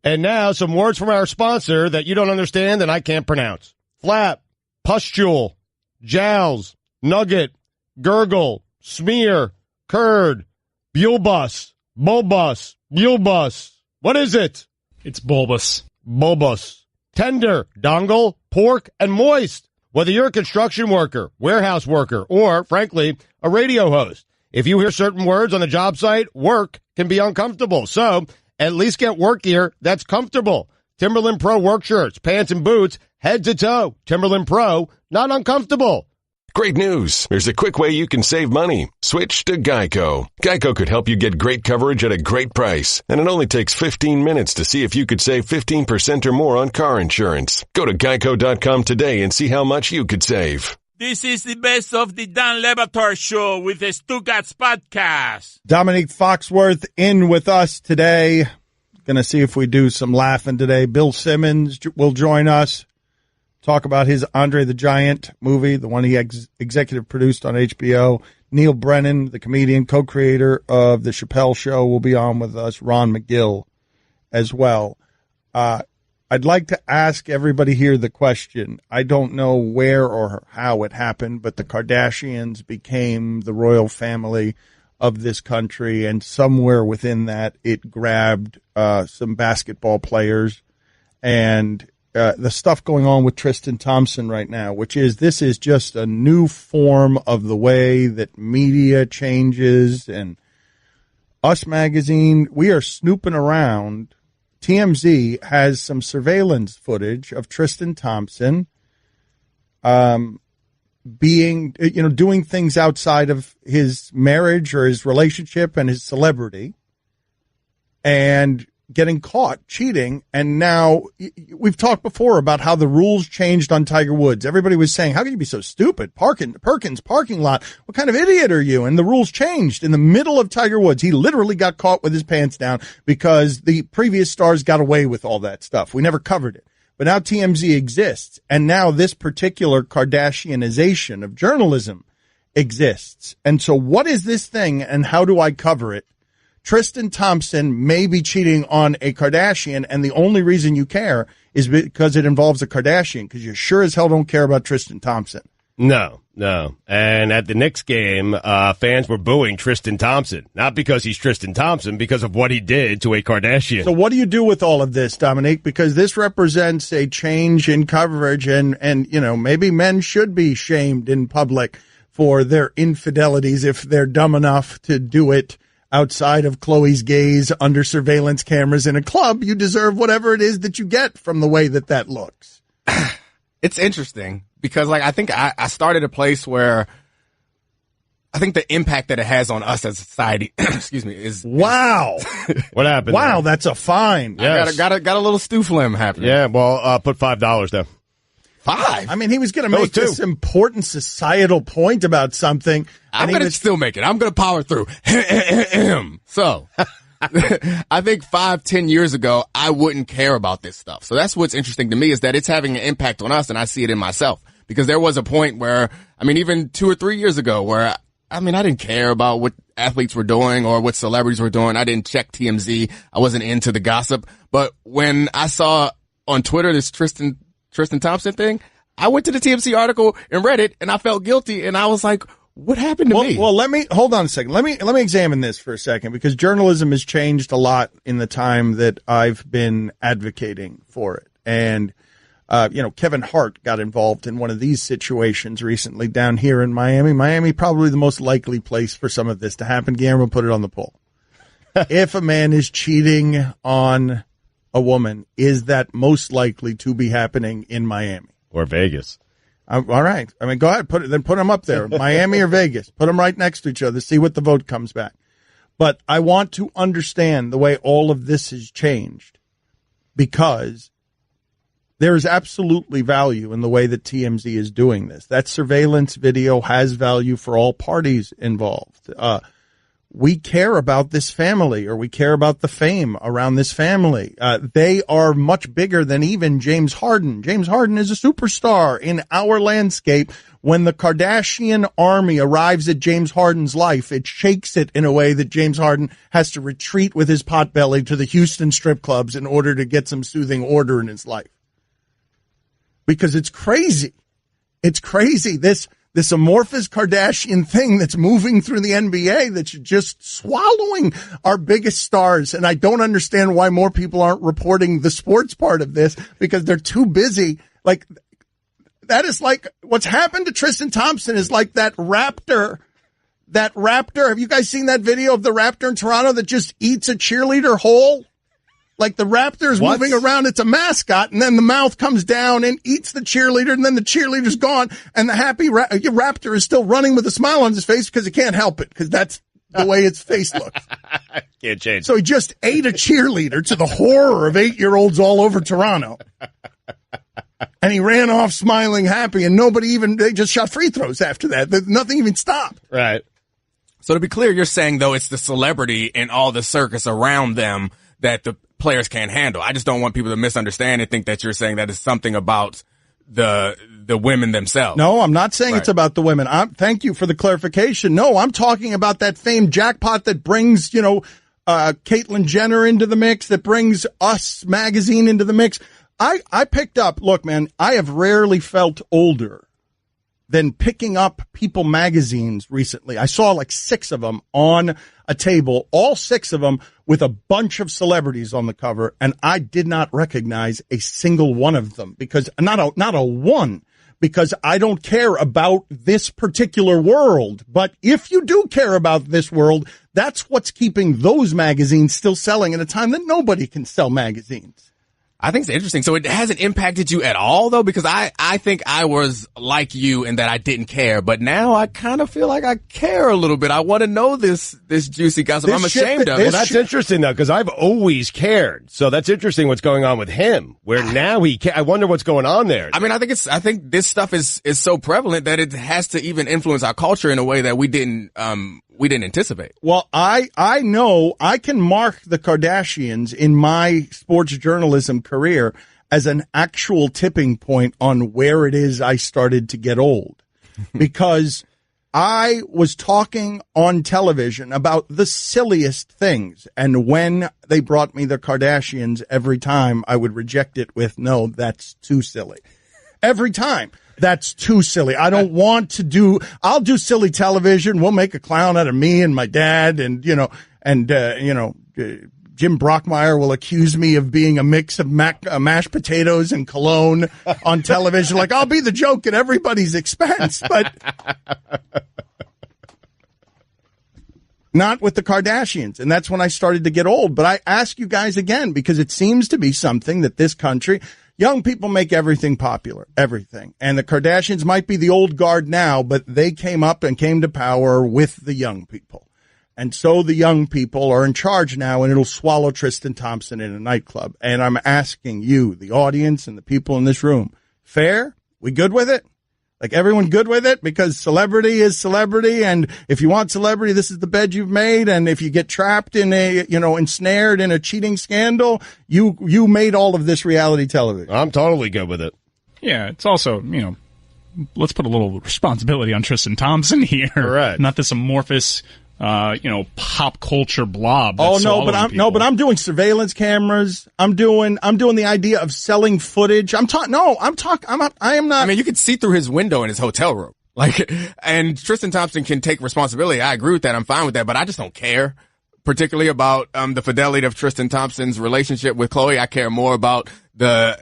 And now some words from our sponsor that you don't understand and I can't pronounce. Flap, pustule, jowls, nugget, gurgle, smear, curd, bulbous, bulbous, bulbous. What is it? It's bulbous. Bulbous. Tender, dongle, pork, and moist. Whether you're a construction worker, warehouse worker, or, frankly, a radio host, if you hear certain words on the job site, work can be uncomfortable. So, at least get work gear that's comfortable. Timberland Pro work shirts, pants, and boots, head to toe. Timberland Pro, not uncomfortable. Great news. There's a quick way you can save money. Switch to Geico. Geico could help you get great coverage at a great price. And it only takes 15 minutes to see if you could save 15% or more on car insurance. Go to geico.com today and see how much you could save. This is the best of the Dan Le Batard Show with the Stugotz podcast. Domonique Foxworth in with us today. Going to see if we do some laughing today. Bill Simmons will join us. Talk about his Andre the Giant movie, the one he executive produced on HBO. Neil Brennan, the comedian, co-creator of The Chappelle Show, will be on with us. Ron McGill as well. I'd like to ask everybody here the question. I don't know where or how it happened, but the Kardashians became the royal family of this country, and somewhere within that it grabbed some basketball players and the stuff going on with Tristan Thompson right now, this is just a new form of the way that media changes. And Us Magazine, we are snooping around. TMZ has some surveillance footage of Tristan Thompson doing things outside of his marriage or his relationship and his celebrity, and getting caught cheating. And now we've talked before about how the rules changed on Tiger Woods. Everybody was saying, how can you be so stupid? Perkins parking lot. What kind of idiot are you? And the rules changed in the middle of Tiger Woods. He literally got caught with his pants down because the previous stars got away with all that stuff. We never covered it. But now TMZ exists. And now this particular Kardashianization of journalism exists. And so what is this thing and how do I cover it? Tristan Thompson may be cheating on a Kardashian, and the only reason you care is because it involves a Kardashian, because you sure as hell don't care about Tristan Thompson. No. And at the Knicks game, fans were booing Tristan Thompson, not because he's Tristan Thompson, because of what he did to a Kardashian. So what do you do with all of this, Dominique? Because this represents a change in coverage, and maybe men should be shamed in public for their infidelities if they're dumb enough to do it outside of Chloe's gaze under surveillance cameras in a club. You deserve whatever it is that you get from the way that looks. It's interesting because, I think I started a place where I think the impact that it has on us as a society, excuse me, is wow. What happened? Wow, there? that's a fine. Yes. Got a little stew flim happening. Yeah, well, put $5 down. 5? I mean, he was going to make this important societal point about something. I'm going to still make it. I'm going to power through. So, I think 5-10 years ago, I wouldn't care about this stuff. So that's what's interesting to me, is that it's having an impact on us, and I see it in myself. Because there was a point where, even 2 or 3 years ago, where, I didn't care about what athletes were doing or what celebrities were doing. I didn't check TMZ. I wasn't into the gossip. But when I saw on Twitter this Tristan Thompson thing, I went to the TMZ article and read it, and I felt guilty, and I was like, what happened to me? Well, hold on a second. Let me examine this for a second, because journalism has changed a lot in the time that I've been advocating for it. And, Kevin Hart got involved in one of these situations recently down here in Miami. Miami, probably the most likely place for some of this to happen. Guillermo put it on the poll. If a man is cheating on a woman, is that most likely to be happening in Miami or Vegas? All right. Go ahead. Put them up there. Miami or Vegas. Put them right next to each other. See what the vote comes back. But I want to understand the way all of this has changed, because there is absolutely value in the way that TMZ is doing this. That surveillance video has value for all parties involved. we care about this family, or we care about the fame around this family. They are much bigger than even James Harden. James Harden is a superstar in our landscape. When the Kardashian army arrives at James Harden's life, it shakes it in a way that James Harden has to retreat with his potbelly to the Houston strip clubs in order to get some soothing order in his life. Because it's crazy. It's crazy. This amorphous Kardashian thing that's moving through the NBA that's just swallowing our biggest stars. And I don't understand why more people aren't reporting the sports part of this, because they're too busy. Like, that is like what's happened to Tristan Thompson is like that raptor. Have you guys seen that video of the raptor in Toronto that just eats a cheerleader whole? Like, the raptor is moving around. It's a mascot, and then the mouth comes down and eats the cheerleader, and then the cheerleader's gone, and the happy raptor is still running with a smile on his face because he can't help it, because that's the way its face looks. Can't change. So he just ate a cheerleader, to the horror of 8-year-olds all over Toronto. And he ran off smiling, happy, and they just shot free throws after that. Nothing even stopped. Right. So to be clear, you're saying, though, it's the celebrity and all the circus around them that the players can't handle. I just don't want people to misunderstand and think that you're saying that it's something about the women themselves. No, I'm not saying It's about the women. Thank you for the clarification. No, I'm talking about that famed jackpot that brings, Caitlyn Jenner into the mix, that brings Us magazine into the mix. I picked up, look, man, I have rarely felt older than picking up People magazines recently. I saw like 6 of them on a table, all 6 of them with a bunch of celebrities on the cover, and I did not recognize a single one of them, because not a one, because I don't care about this particular world. But if you do care about this world, that's what's keeping those magazines still selling at a time that nobody can sell magazines. I think it's interesting. So it hasn't impacted you at all, though, because I think I was like you in that I didn't care, but now I kind of feel like I care a little bit. I want to know this juicy gossip. I'm ashamed of it. Well, that's interesting, though, because I've always cared. So that's interesting what's going on with him, where now I wonder what's going on there. I mean, I think this stuff is so prevalent that it has to even influence our culture in a way that we didn't anticipate. Well, I know I can mark the Kardashians in my sports journalism career as an actual tipping point on where it is I started to get old. Because I was talking on television about the silliest things, and when they brought me the Kardashians, every time I would reject it with, no, that's too silly. Every time. That's too silly. I don't want to I'll do silly television. We'll make a clown out of me and my dad, and Jim Brockmeyer will accuse me of being a mix of mashed potatoes and cologne on television. Like, I'll be the joke at everybody's expense, but not with the Kardashians. And that's when I started to get old. But I ask you guys again, because it seems to be something that this country, young people make everything popular, everything. And the Kardashians might be the old guard now, but they came up and came to power with the young people. And so the young people are in charge now, and it'll swallow Tristan Thompson in a nightclub. And I'm asking you, the audience and the people in this room, fair? We good with it? Like, everyone good with it? Because celebrity is celebrity, and if you want celebrity, this is the bed you've made. And if you get trapped in ensnared in a cheating scandal, you made all of this reality television. I'm totally good with it. Yeah, it's also, let's put a little responsibility on Tristan Thompson here. Right. Not this amorphous, pop culture blob. Oh no, but I'm doing surveillance cameras. I'm doing the idea of selling footage. I am not. I mean, you could see through his window in his hotel room. And Tristan Thompson can take responsibility. I agree with that. I'm fine with that, but I just don't care particularly about, the fidelity of Tristan Thompson's relationship with Khloe. I care more about the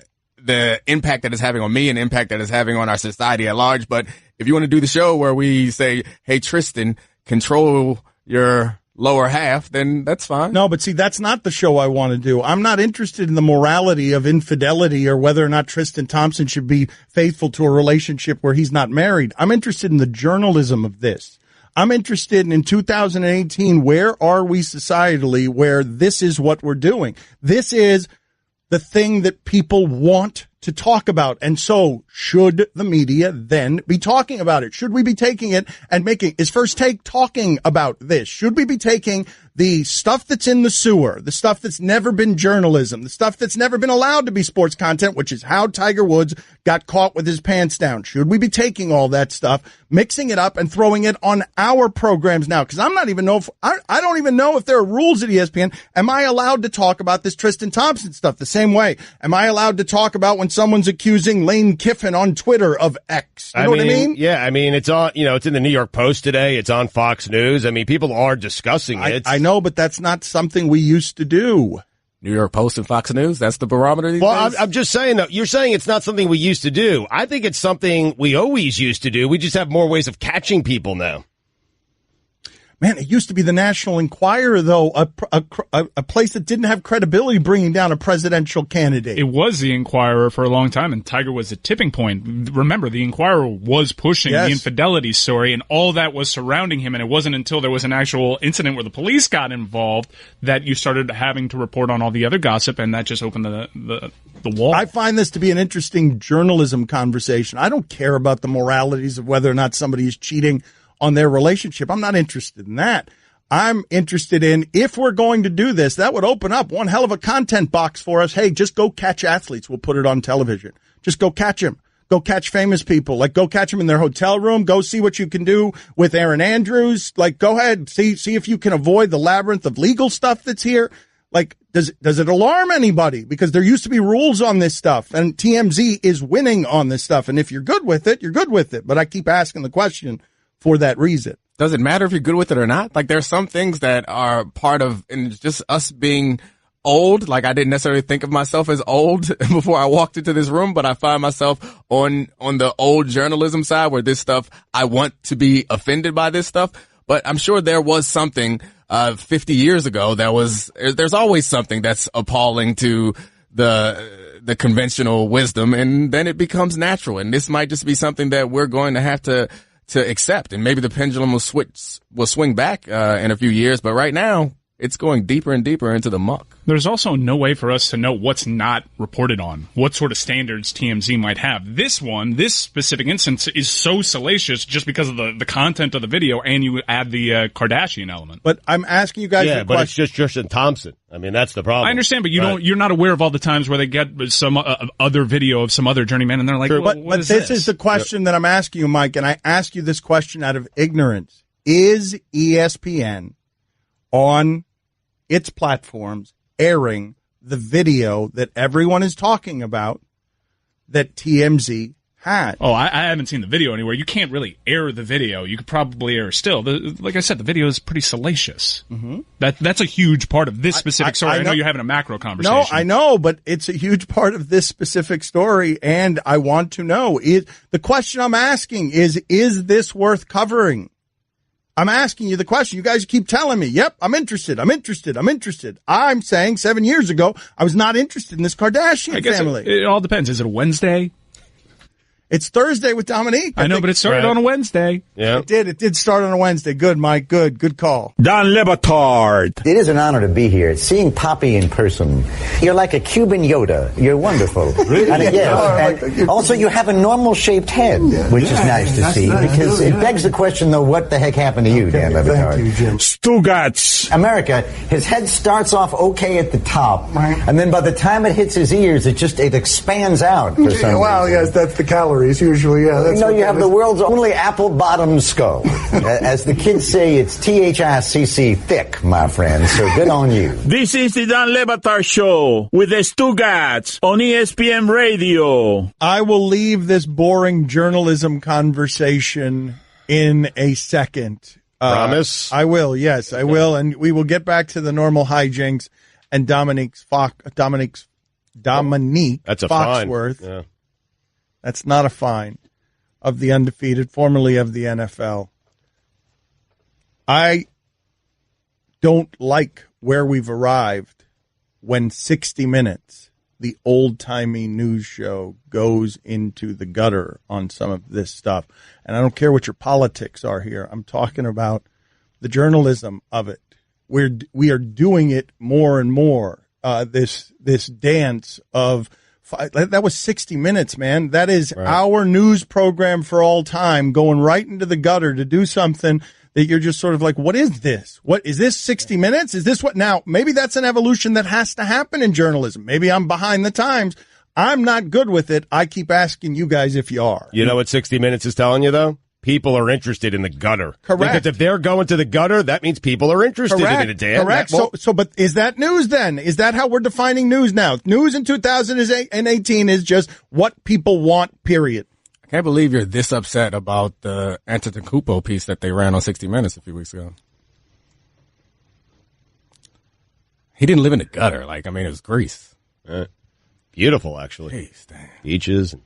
impact that it's having on me and the impact that it's having on our society at large. But if you want to do the show where we say, hey, Tristan, control your lower half, then that's fine. No, but see, that's not the show I want to do. I'm not interested in the morality of infidelity or whether or not Tristan Thompson should be faithful to a relationship where he's not married. I'm interested in the journalism of this. I'm interested in 2018, where are we societally where this is what we're doing? This is the thing that people want to talk about. And so should the media then be talking about it? Should we be taking it and is First Take talking about this? Should we be taking the stuff that's in the sewer, the stuff that's never been journalism, the stuff that's never been allowed to be sports content, which is how Tiger Woods got caught with his pants down? Should we be taking all that stuff, mixing it up, and throwing it on our programs now? Because I don't even know if there are rules at ESPN. Am I allowed to talk about this Tristan Thompson stuff the same way? Am I allowed to talk about when someone's accusing Lane Kiffin on Twitter of X? You know what I mean? Yeah, I mean, it's on, it's in the New York Post today. It's on Fox News. I mean, people are discussing it. I know, but that's not something we used to do. New York Post and Fox News, that's the barometer these days? I'm just saying, though, you're saying it's not something we used to do. I think it's something we always used to do. We just have more ways of catching people now. Man, it used to be the National Enquirer, though, a place that didn't have credibility bringing down a presidential candidate. It was the Enquirer for a long time, and Tiger was a tipping point. Remember, the Enquirer was pushing the infidelity story, and all that was surrounding him, and it wasn't until there was an actual incident where the police got involved that you started having to report on all the other gossip, and that just opened the wall. I find this to be an interesting journalism conversation. I don't care about the moralities of whether or not somebody is cheating on their relationship. I'm not interested in that. I'm interested in, if we're going to do this, that would open up one hell of a content box for us. Hey, just go catch athletes. We'll put it on television. Just go catch them. Go catch famous people. Like, go catch them in their hotel room. Go see what you can do with Aaron Andrews. Like, go ahead. See if you can avoid the labyrinth of legal stuff that's here. Like, does it alarm anybody? Because there used to be rules on this stuff, and TMZ is winning on this stuff. And if you're good with it, you're good with it. But I keep asking the question for that reason. Does it matter if you're good with it or not? Like, there's some things that are part of, and just us being old. Like, I didn't necessarily think of myself as old before I walked into this room, but I find myself on the old journalism side where this stuff, I want to be offended by this stuff. But I'm sure there was something 50 years ago there's always something that's appalling to the conventional wisdom, and then it becomes natural. And this might just be something that we're going to have to accept, and maybe the pendulum will swing back in a few years, but right now it's going deeper and deeper into the muck. There's also no way for us to know what's not reported on, what sort of standards TMZ might have. This specific instance is so salacious just because of the content of the video, and you add the Kardashian element. But I'm asking you guys a question. It's just Tristan Thompson. I mean, that's the problem. I understand, but you're not aware of all the times where they get some other video of some other journeyman, and they're like, but this is the question that I'm asking you, Mike, and I ask you this question out of ignorance. Is ESPN on its platforms airing the video that everyone is talking about that TMZ had? Oh, I haven't seen the video anywhere. You can't really air the video. You could probably air still. Like I said, the video is pretty salacious. Mm-hmm. That's a huge part of this specific story. I know you're having a macro conversation. No, I know, but it's a huge part of this specific story, and I want to know. The question I'm asking is this worth covering? I'm asking you the question. You guys keep telling me, yep, I'm interested. I'm saying 7 years ago, I was not interested in this Kardashian family. It all depends. Is it a Wednesday? It's Thursday with Domonique. I know, but it started on a Wednesday. Yeah. It did start on a Wednesday. Good, Mike. Good call. Don Batard. It is an honor to be here. Seeing Poppy in person. You're like a Cuban Yoda. You're wonderful. Really? And also, you have a normal-shaped head, which is nice to see, because it begs the question, though, what the heck happened to you, Dan Le Batard? Thank you, Jim. Stugotz. America, his head starts off okay at the top, and then by the time it hits his ears, it expands out for some reason. Yes, that's the calories. Usually, yeah. That's you have the world's only apple-bottom skull. As the kids say, it's THICC thick, my friend. So good on you. This is the Dan Le Batard Show with the Stugotz on ESPN Radio. I will leave this boring journalism conversation in a second. Promise? I will, yes, I will. And we will get back to the normal hijinks and Domonique That's a Foxworth. Fine. Yeah. That's not a fine, of the undefeated, formerly of the NFL. I don't like where we've arrived when 60 Minutes, the old-timey news show, goes into the gutter on some of this stuff. And I don't care what your politics are here. I'm talking about the journalism of it. We are doing it more and more, this dance of That was 60 Minutes, man. That is our news program for all time, going right into the gutter to do something that you're just sort of like, what is this? What is this 60 Minutes? Is this what now? Maybe that's an evolution that has to happen in journalism. Maybe I'm behind the times. I'm not good with it. I keep asking you guys if you are. You know what 60 Minutes is telling you, though? People are interested in the gutter. Correct. Because if they're going to the gutter, that means people are interested in it, Dan. Correct. But is that news then? Is that how we're defining news now? News in 2018 is just what people want, period. I can't believe you're this upset about the Antetokounmpo piece that they ran on 60 Minutes a few weeks ago. He didn't live in the gutter. It was Greece. Beautiful, actually. Jeez, damn. Beaches.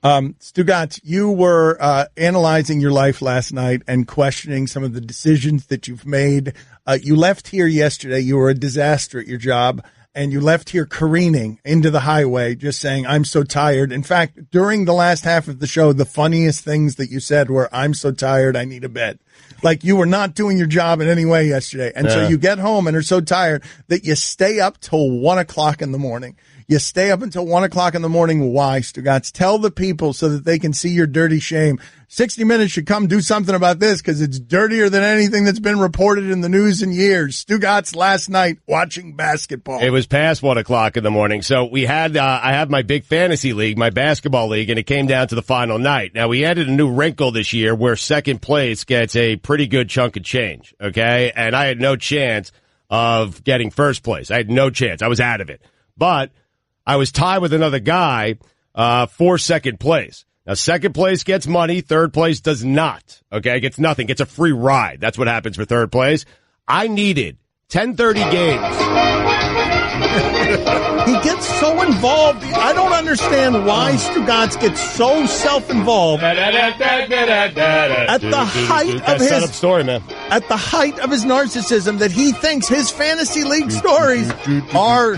Stugotz, you were analyzing your life last night and questioning some of the decisions that you've made. You left here yesterday. You were a disaster at your job, and you left here careening into the highway, just saying, I'm so tired. In fact, during the last half of the show, the funniest things that you said were, I'm so tired, I need a bed. Like you were not doing your job in any way yesterday. And so you get home and are so tired that you stay up till 1 o'clock in the morning. You stay up until 1 o'clock in the morning. Why, Stugotz? Tell the people so that they can see your dirty shame. 60 Minutes should come do something about this because it's dirtier than anything that's been reported in the news in years. Stugotz last night watching basketball. It was past 1 o'clock in the morning. So we had, I have my big fantasy league, my basketball league, and it came down to the final night. Now we added a new wrinkle this year where second place gets a pretty good chunk of change. Okay. And I had no chance of getting first place. I had no chance. I was out of it, but I was tied with another guy, for second place. Now, second place gets money. Third place does not. Okay. Gets nothing. Gets a free ride. That's what happens for third place. I needed 10:30 games. He gets so involved. I don't understand why Stugotz gets so self-involved. At the height of his setup story, man. At the height of his narcissism, that he thinks his fantasy league stories are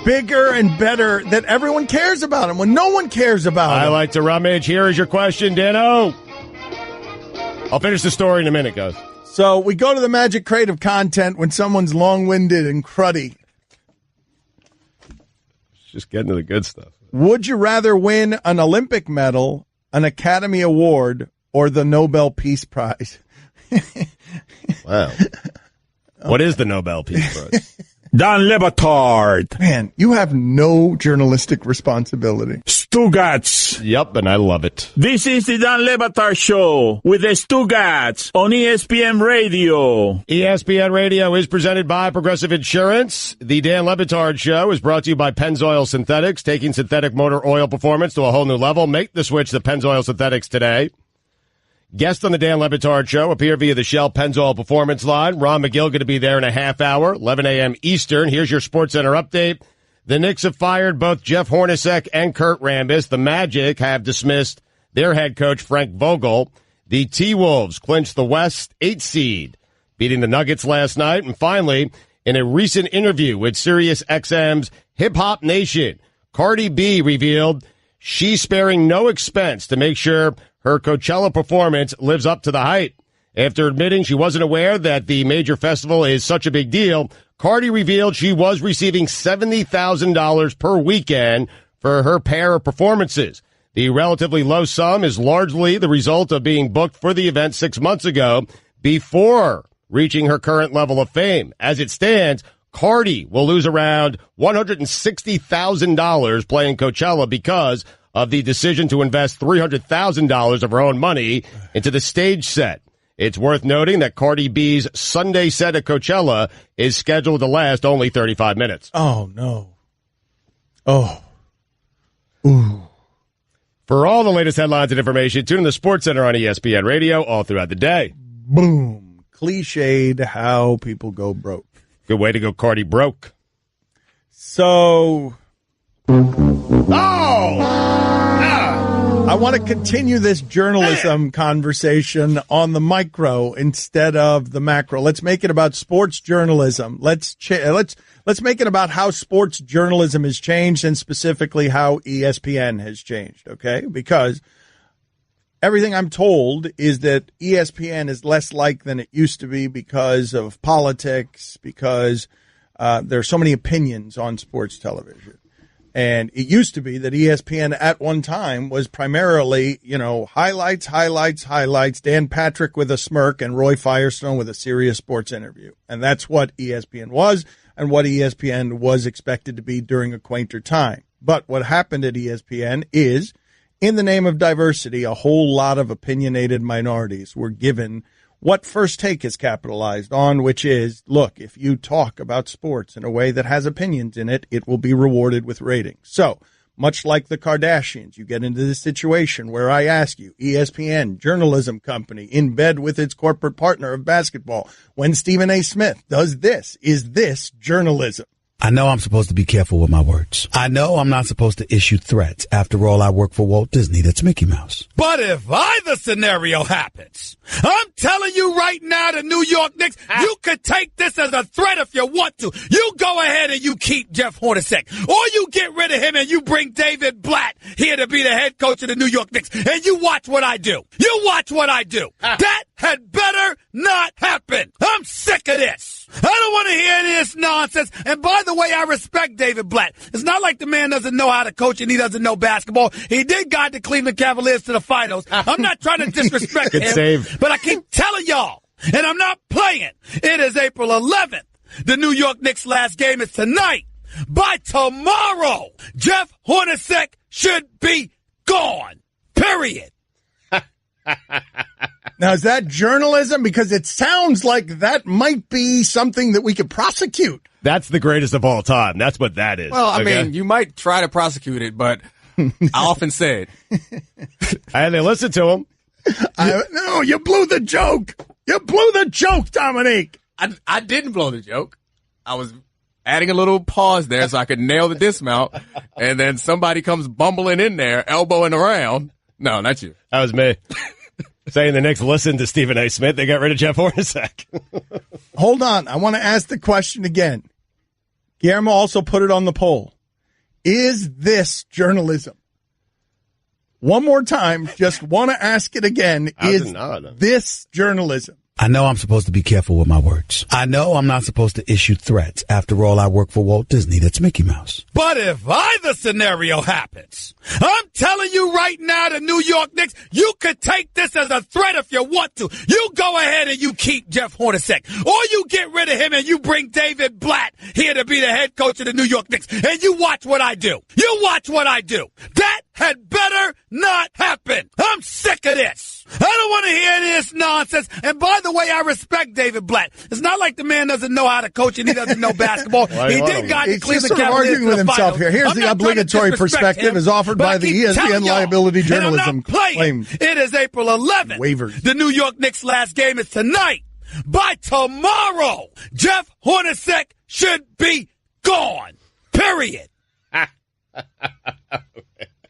bigger and better, that everyone cares about him when no one cares about him. I like to rummage. Here is your question, Dano. I'll finish the story in a minute, guys. So we go to the magic crate of content when someone's long-winded and cruddy. Just getting to the good stuff. Would you rather win an Olympic medal, an Academy Award, or the Nobel Peace Prize? Wow. What is the Nobel Peace Prize? Dan Le Batard. Man, you have no journalistic responsibility. Stugotz. Yep, and I love it. This is the Dan Le Batard Show with the Stugotz on ESPN Radio. ESPN Radio is presented by Progressive Insurance. The Dan Le Batard Show is brought to you by Pennzoil Synthetics, taking synthetic motor oil performance to a whole new level. Make the switch to Pennzoil Synthetics today. Guest on the Dan Le Batard Show appear via the Shell Pennzoil Performance line. Ron McGill going to be there in a half hour, 11 a.m. Eastern. Here's your SportsCenter update. The Knicks have fired both Jeff Hornacek and Kurt Rambis. The Magic have dismissed their head coach, Frank Vogel. The T-Wolves clinched the West 8 seed, beating the Nuggets last night. And finally, in a recent interview with SiriusXM's Hip Hop Nation, Cardi B revealed she's sparing no expense to make sure her Coachella performance lives up to the hype. After admitting she wasn't aware that the major festival is such a big deal, Cardi revealed she was receiving $70,000 per weekend for her pair of performances. The relatively low sum is largely the result of being booked for the event 6 months ago before reaching her current level of fame. As it stands, Cardi will lose around $160,000 playing Coachella because of the decision to invest $300,000 of her own money into the stage set. It's worth noting that Cardi B's Sunday set at Coachella is scheduled to last only 35 minutes. Oh, no. Oh. Ooh. For all the latest headlines and information, tune in the SportsCenter on ESPN Radio all throughout the day. Boom. Cliched how people go broke. Good way to go, Cardi broke. So... I want to continue this journalism conversation on the micro instead of the macro. Let's make it about sports journalism. Let's make it about how sports journalism has changed and specifically how ESPN has changed, okay? Because everything I'm told is that ESPN is less like than it used to be because of politics, because there are so many opinions on sports television. And it used to be that ESPN at one time was primarily, highlights, Dan Patrick with a smirk, and Roy Firestone with a serious sports interview. And that's what ESPN was, and what ESPN was expected to be during a quainter time. But what happened at ESPN is, in the name of diversity, a whole lot of opinionated minorities were given what First Take is capitalized on, which is, look, if you talk about sports in a way that has opinions in it, it will be rewarded with ratings. So, much like the Kardashians, you get into this situation where I ask you, ESPN, journalism company, in bed with its corporate partner of basketball, when Stephen A. Smith does this, is this journalism? I know I'm supposed to be careful with my words. I know I'm not supposed to issue threats. After all, I work for Walt Disney. That's Mickey Mouse. But if either scenario happens, I'm telling you right now, the New York Knicks, you could take this as a threat if you want to. You go ahead and you keep Jeff Hornacek, or you get rid of him and you bring David Blatt here to be the head coach of the New York Knicks, and you watch what I do. You watch what I do. That had better not happen. I'm sick of this. I don't want to hear any of this nonsense. And by the way, I respect David Blatt. It's not like the man doesn't know how to coach and he doesn't know basketball. He did guide the Cleveland Cavaliers to the finals. I'm not trying to disrespect him, save. But I keep telling y'all, and I'm not playing. It is April 11th. The New York Knicks' last game is tonight. By tomorrow, Jeff Hornacek should be gone. Period. Now, is that journalism? Because it sounds like that might be something that we could prosecute. That's the greatest of all time. That's what that is. Well, I mean, you might try to prosecute it, but I often say it. And they listen to him. No, you blew the joke. You blew the joke, Domonique. I didn't blow the joke. I was adding a little pause there so I could nail the dismount, and then somebody comes bumbling in there, elbowing around. No, not you. That was me. Saying the Knicks listened to Stephen A. Smith. They got rid of Jeff Hornacek. Hold on. I want to ask the question again. Guillermo also put it on the poll. Is this journalism? One more time. Just want to ask it again. Is this journalism? I know I'm supposed to be careful with my words. I know I'm not supposed to issue threats. After all, I work for Walt Disney. That's Mickey Mouse. But if either scenario happens, I'm telling you right now, the New York Knicks, you could take this as a threat if you want to. You go ahead and you keep Jeff Hornacek, or you get rid of him and you bring David Blatt here to be the head coach of the New York Knicks, and you watch what I do. You watch what I do. That had better not happen. I'm sick of this. I don't want to hear any of this nonsense. And by the way, I respect David Blatt. It's not like the man doesn't know how to coach and he doesn't know basketball. He did guide the Cleveland Cavaliers. He's arguing with himself here. Here's the obligatory perspective as offered by the ESPN liability journalism claim. It is April 11th. Waivers. The New York Knicks' last game is tonight. By tomorrow, Jeff Hornacek should be gone. Period.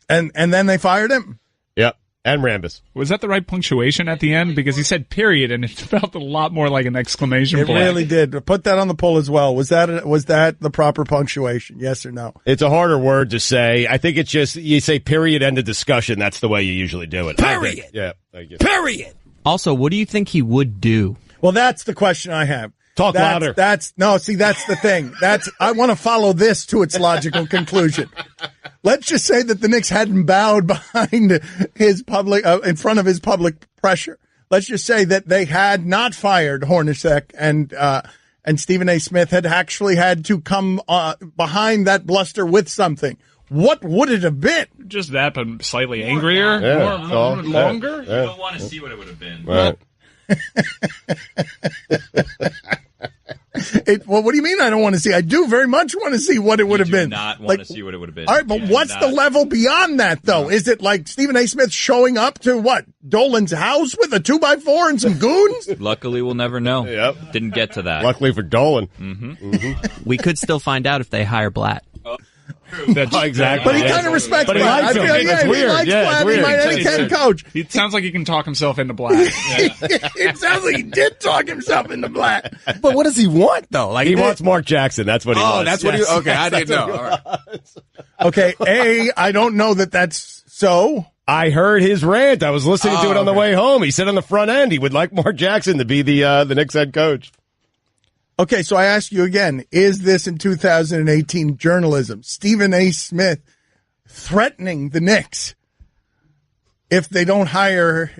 And then they fired him? Yep. And Rambus. Was that the right punctuation at the end? Because he said period, and it felt a lot more like an exclamation point. It really did. Put that on the poll as well. Was that the proper punctuation? Yes or no? It's a harder word to say. I think it's just, you say period, end of discussion. That's the way you usually do it. Period. Yeah. Thank you. Period. Also, what do you think he would do? Well, that's the question I have. Louder. That's the thing. I want to follow this to its logical conclusion. Let's just say that the Knicks hadn't bowed behind his public, in front of his public pressure. Let's just say that they had not fired Hornacek and Stephen A. Smith had actually had to come behind that bluster with something. What would it have been? Just that, but slightly angrier, more longer. You don't want to see what it would have been. Right. Well, what do you mean I don't want to see? I do very much want to see what it would have been. Not want to see what it would have been. All right, but what's the level beyond that, though? No. Is it like Stephen A. Smith showing up to what? Dolan's house with a 2x4 and some goons? Luckily, we'll never know. Yep. Didn't get to that. Luckily for Dolan. We could still find out if they hire Blatt. Exactly. But he kind of respects Blatt. I feel he likes Blatt. He might any head coach. It sounds like he can talk himself into Blatt. It sounds like he did talk himself into Blatt. But what does he want, though? Like he wants Mark Jackson. That's what he wants. Oh, that's what he. Okay, I didn't know. All right. Okay, I don't know that that's so. I heard his rant. I was listening to it on the way home. He said on the front end he would like Mark Jackson to be the Knicks head coach. Okay, so I ask you again, is this in 2018 journalism? Stephen A. Smith threatening the Knicks if they don't hire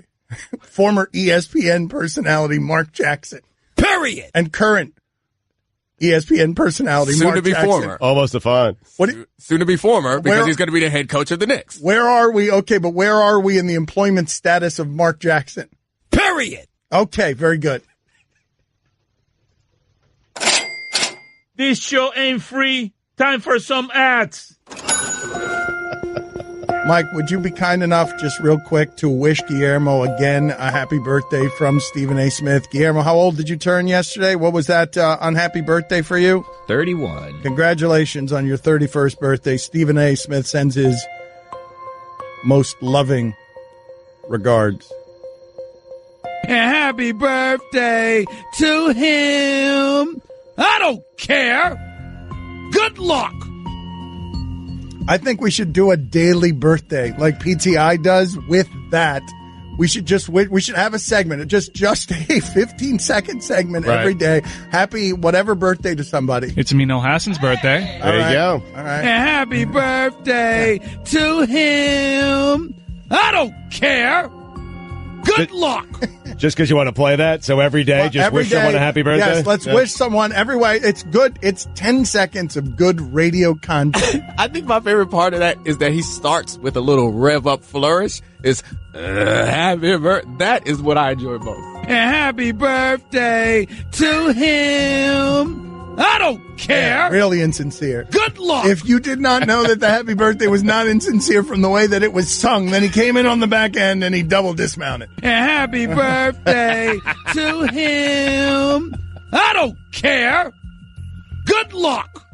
former ESPN personality Mark Jackson. Period. And current ESPN personality Soon Mark to be Jackson. former. Almost a fun. Soon to be former because he's going to be the head coach of the Knicks. Where are we? Okay, but where are we in the employment status of Mark Jackson? Period. Okay, very good. This show ain't free. Time for some ads. Mike, would you be kind enough, just real quick, to wish Guillermo again a happy birthday from Stephen A. Smith? Guillermo, how old did you turn yesterday? What was that unhappy birthday for you? 31. Congratulations on your 31st birthday. Stephen A. Smith sends his most loving regards. Happy birthday to him. I don't care. Good luck. I think we should do a daily birthday like PTI does with that. We should have a segment, just a 15-second segment every day. Happy whatever birthday to somebody. It's Amino Hassan's birthday. There you go. All right. Happy birthday to him. I don't care. Good luck. Just because you want to play that, so every day, wish someone a happy birthday? Yes, let's wish someone every way. It's good. It's 10 seconds of good radio content. I think my favorite part of that is that he starts with a little rev-up flourish. It's happy birthday. That is what I enjoy most. Happy birthday to him. I don't care. Yeah, really insincere. Good luck. If you did not know that the happy birthday was not insincere from the way that it was sung, then he came in on the back end and he double dismounted. Happy birthday to him. I don't care. Good luck.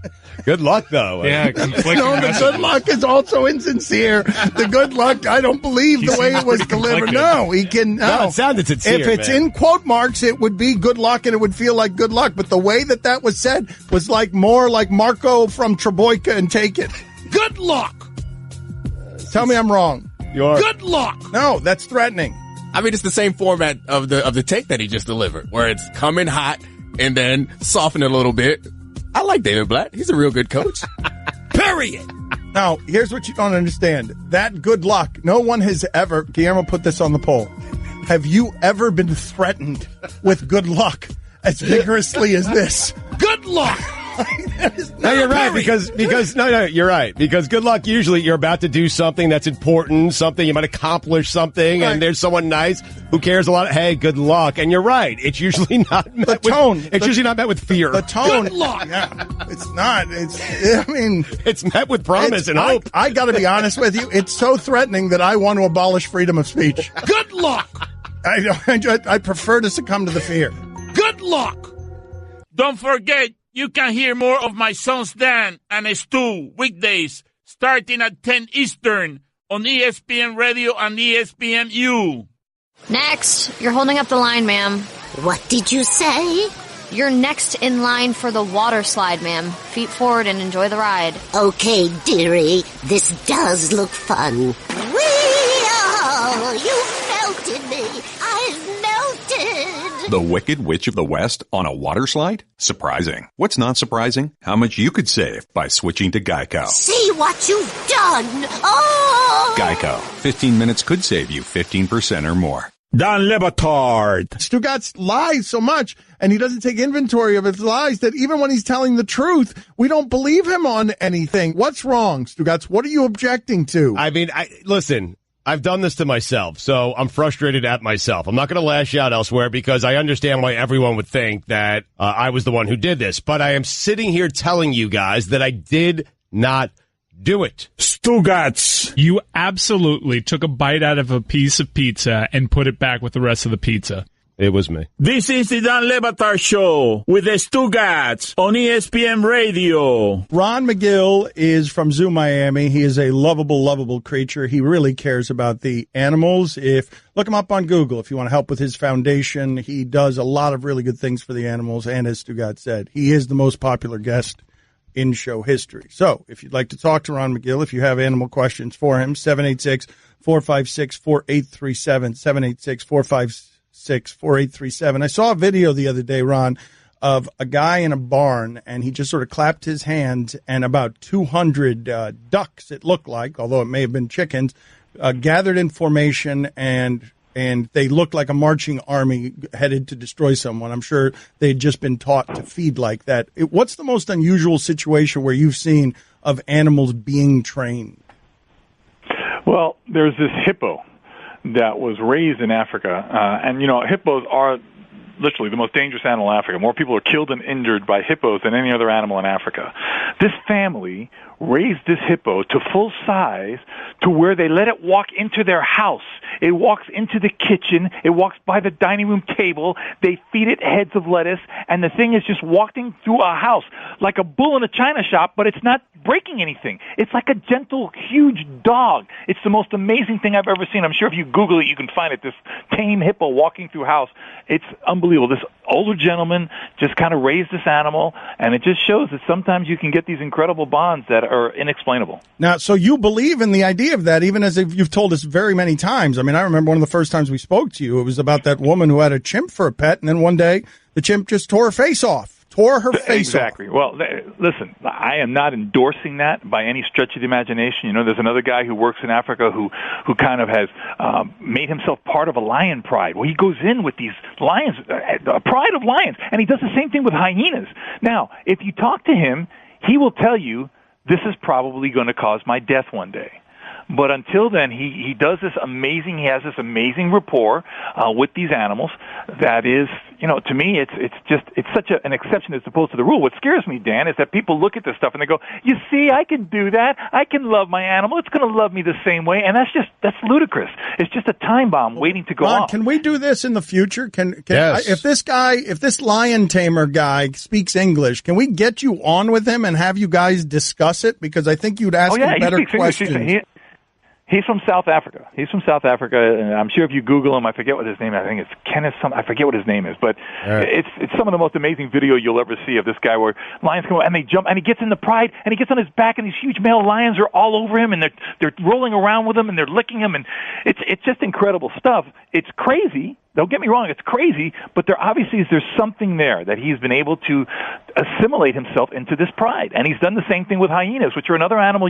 Good luck, though. Yeah, conflicting No, the messages. good luck is also insincere. The good luck, I don't believe the way it was delivered. conflicted. No, he can. No, it sounded sincere. If it's man. in quote marks, it would be good luck and it would feel like good luck. But the way that was said was like more like Marco from Treboika and Take It. Good luck. Tell me I'm wrong. You are. Good luck. No, that's threatening. I mean, it's the same format of the take that he just delivered, where it's coming hot and then soften it a little bit. I like David Blatt. He's a real good coach. Period. Now, here's what you don't understand. That good luck, no one has ever, Guillermo put this on the poll. Have you ever been threatened with good luck as vigorously as this? Good luck. No, you're right, because you're right. Because good luck, usually you're about to do something that's important, something you might accomplish something, right. and there's someone nice who cares a lot. Hey, good luck. And you're right. It's usually not met it's usually not met with fear. The tone. Good luck. Yeah, it's not. It's met with promise and hope. I got to be honest with you. It's so threatening that I want to abolish freedom of speech. Good luck. I prefer to succumb to the fear. Good luck. Don't forget, you can hear more of my sons Dan and Stu weekdays starting at 10 Eastern on ESPN Radio and ESPNU. Next, you're holding up the line, ma'am. What did you say? You're next in line for the water slide, ma'am. Feet forward and enjoy the ride. Okay, dearie, this does look fun. Whee-oh, you melted me. I've melted. The Wicked Witch of the West on a water slide? Surprising. What's not surprising? How much you could save by switching to Geico. See what you've done. Oh! Geico. 15 minutes could save you 15% or more. Don Le Batard. Stugotz lies so much, and he doesn't take inventory of his lies, that even when he's telling the truth, we don't believe him on anything. What's wrong, Stugotz? What are you objecting to? I mean, listen, I've done this to myself, so I'm frustrated at myself. I'm not going to lash out elsewhere because I understand why everyone would think that I was the one who did this. But I am sitting here telling you guys that I did not do it. Stugotz. You absolutely took a bite out of a piece of pizza and put it back with the rest of the pizza. It was me. This is the Don Le Batard Show with the Stugotz on ESPN Radio. Ron McGill is from Zoo Miami. He is a lovable creature. He really cares about the animals. Look him up on Google if you want to help with his foundation. He does a lot of really good things for the animals, and as Stugotz said, he is the most popular guest in show history. So if you'd like to talk to Ron McGill, if you have animal questions for him, 786-456-4837, 786-456-4837. I saw a video the other day, Ron, of a guy in a barn, and he just sort of clapped his hands, and about 200 ducks, it looked like, although it may have been chickens, gathered in formation, and they looked like a marching army headed to destroy someone. I'm sure they'd just been taught to feed like that. What's the most unusual situation where you've seen of animals being trained? Well, there's this hippo that was raised in Africa, and hippos are literally the most dangerous animal in Africa. More people are killed and injured by hippos than any other animal in Africa. This family raised this hippo to full size to where they let it walk into their house. It walks into the kitchen. It walks by the dining room table. They feed it heads of lettuce, and the thing is just walking through a house like a bull in a china shop, but it's not breaking anything. It's like a gentle, huge dog. It's the most amazing thing I've ever seen. I'm sure if you Google it, you can find it. This tame hippo walking through a house. It's unbelievable. This older gentleman just kind of raised this animal, and it just shows that sometimes you can get these incredible bonds that are inexplainable. Now, so you believe in the idea of that, even as you've told us very many times. I mean, I remember one of the first times we spoke to you, it was about that woman who had a chimp for a pet, and then one day the chimp just tore her face off. Exactly. Well, listen, I am not endorsing that by any stretch of the imagination. There's another guy who works in Africa who kind of has made himself part of a lion pride. Well, he goes in with these lions, a pride of lions, and he does the same thing with hyenas. Now, if you talk to him, he will tell you, this is probably going to cause my death one day. But until then, he does this amazing, he has this amazing rapport with these animals that is, to me, it's such an exception as opposed to the rule. What scares me, Dan, is that people look at this stuff and they go, you see, I can do that. I can love my animal. It's going to love me the same way. And that's ludicrous. It's just a time bomb waiting to go off. Can we do this in the future? Yes. If this lion tamer guy speaks English, can we get you on with him and have you guys discuss it? Because I think you'd ask him better questions. He's from South Africa. And I'm sure if you Google him, I forget what his name is. I think it's Kenneth. I forget what his name is, but it's some of the most amazing video you'll ever see of this guy where lions come and they jump and he gets in the pride and he gets on his back and these huge male lions are all over him and they're rolling around with him and they're licking him and it's just incredible stuff. It's crazy. Don't get me wrong, it's crazy, but there's something there that he's been able to assimilate himself into this pride. And he's done the same thing with hyenas, which are another animal,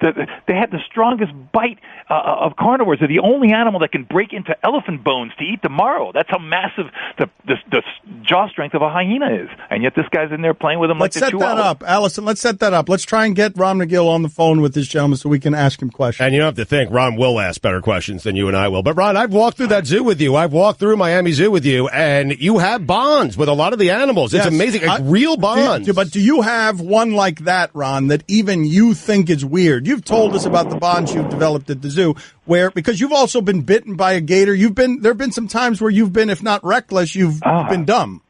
that they have the strongest bite of carnivores. They're the only animal that can break into elephant bones to eat the marrow. That's how massive the jaw strength of a hyena is. And yet this guy's in there playing with them like they're 2 hours. Let's set that up, Allison. Let's set that up. Let's try and get Ron McGill on the phone with this gentleman so we can ask him questions. And you don't have to think Ron will ask better questions than you and I will. But Ron, I've walked through that zoo with you. I've walked through Miami Zoo with you, and you have bonds with a lot of the animals. It's amazing. It's real bonds. But do you have one like that, Ron, that even you think is weird? You've told us about the bonds you've developed at the zoo, because you've also been bitten by a gator. There have been some times where you've been, if not reckless, you've been dumb.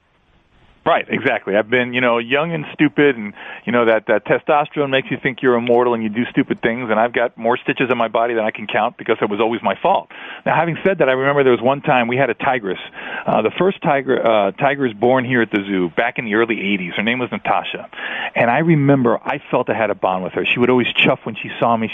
Right, exactly. I've been, young and stupid, and, that testosterone makes you think you're immortal and you do stupid things, and I've got more stitches in my body than I can count because it was always my fault. Now, having said that, I remember there was one time we had a tigress. The first tigress born here at the zoo back in the early 80s. Her name was Natasha. And I remember I felt I had a bond with her. She would always chuff when she saw me.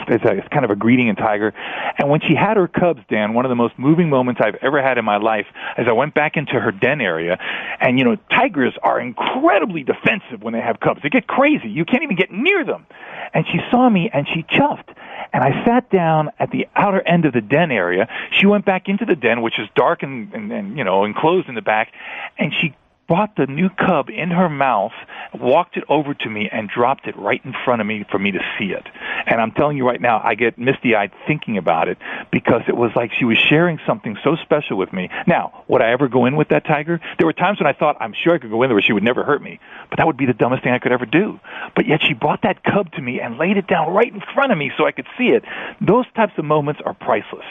It's kind of a greeting in tiger. And when she had her cubs, Dan, one of the most moving moments I've ever had in my life, as I went back into her den area, and, tigers are incredibly defensive when they have cubs. They get crazy. You can't even get near them. And she saw me, and she chuffed. And I sat down at the outer end of the den area. She went back into the den, which is dark and enclosed in the back, and she brought the new cub in her mouth, walked it over to me, and dropped it right in front of me for me to see it. And I'm telling you right now, I get misty-eyed thinking about it because it was like she was sharing something so special with me. Now, would I ever go in with that tiger? There were times when I thought, I'm sure I could go in there where she would never hurt me, but that would be the dumbest thing I could ever do. But yet she brought that cub to me and laid it down right in front of me so I could see it. Those types of moments are priceless.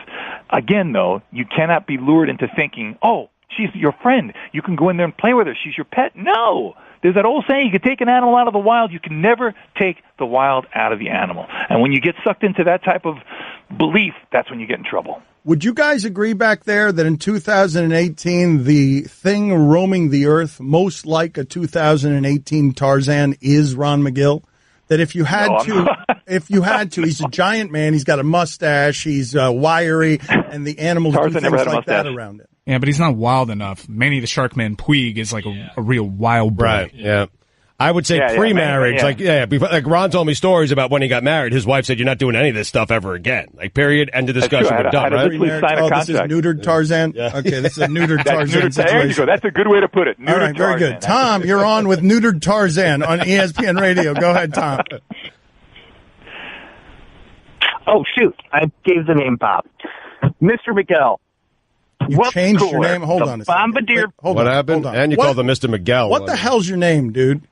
Again, though, you cannot be lured into thinking, she's your friend. You can go in there and play with her. She's your pet. No. There's that old saying, you can take an animal out of the wild. You can never take the wild out of the animal. And when you get sucked into that type of belief, that's when you get in trouble. Would you guys agree back there that in 2018, the thing roaming the earth most like a 2018 Tarzan is Ron McGill? That if you had to, he's a giant man. He's got a mustache. He's wiry, and the animals do things like that around it. Yeah, but he's not wild enough. Manny the Sharkman Puig is like a real wild boy. Right, yeah. I would say pre-marriage, like Ron told me stories about when he got married. His wife said, "You're not doing any of this stuff ever again." Like, period, end of discussion. We're done, right? This is neutered Tarzan? Yeah. Okay, this is a neutered Tarzan situation. There you go. That's a good way to put it. Neutered All right, very Tarzan. good. Tom, you're on with neutered Tarzan on ESPN Radio. Go ahead, Tom. Oh, shoot. I gave the name Bob. Mr. Miguel. You changed your name? Hold on a second. Bombardier. What happened? And you called him Mr. Miguel. What the hell's your name, dude?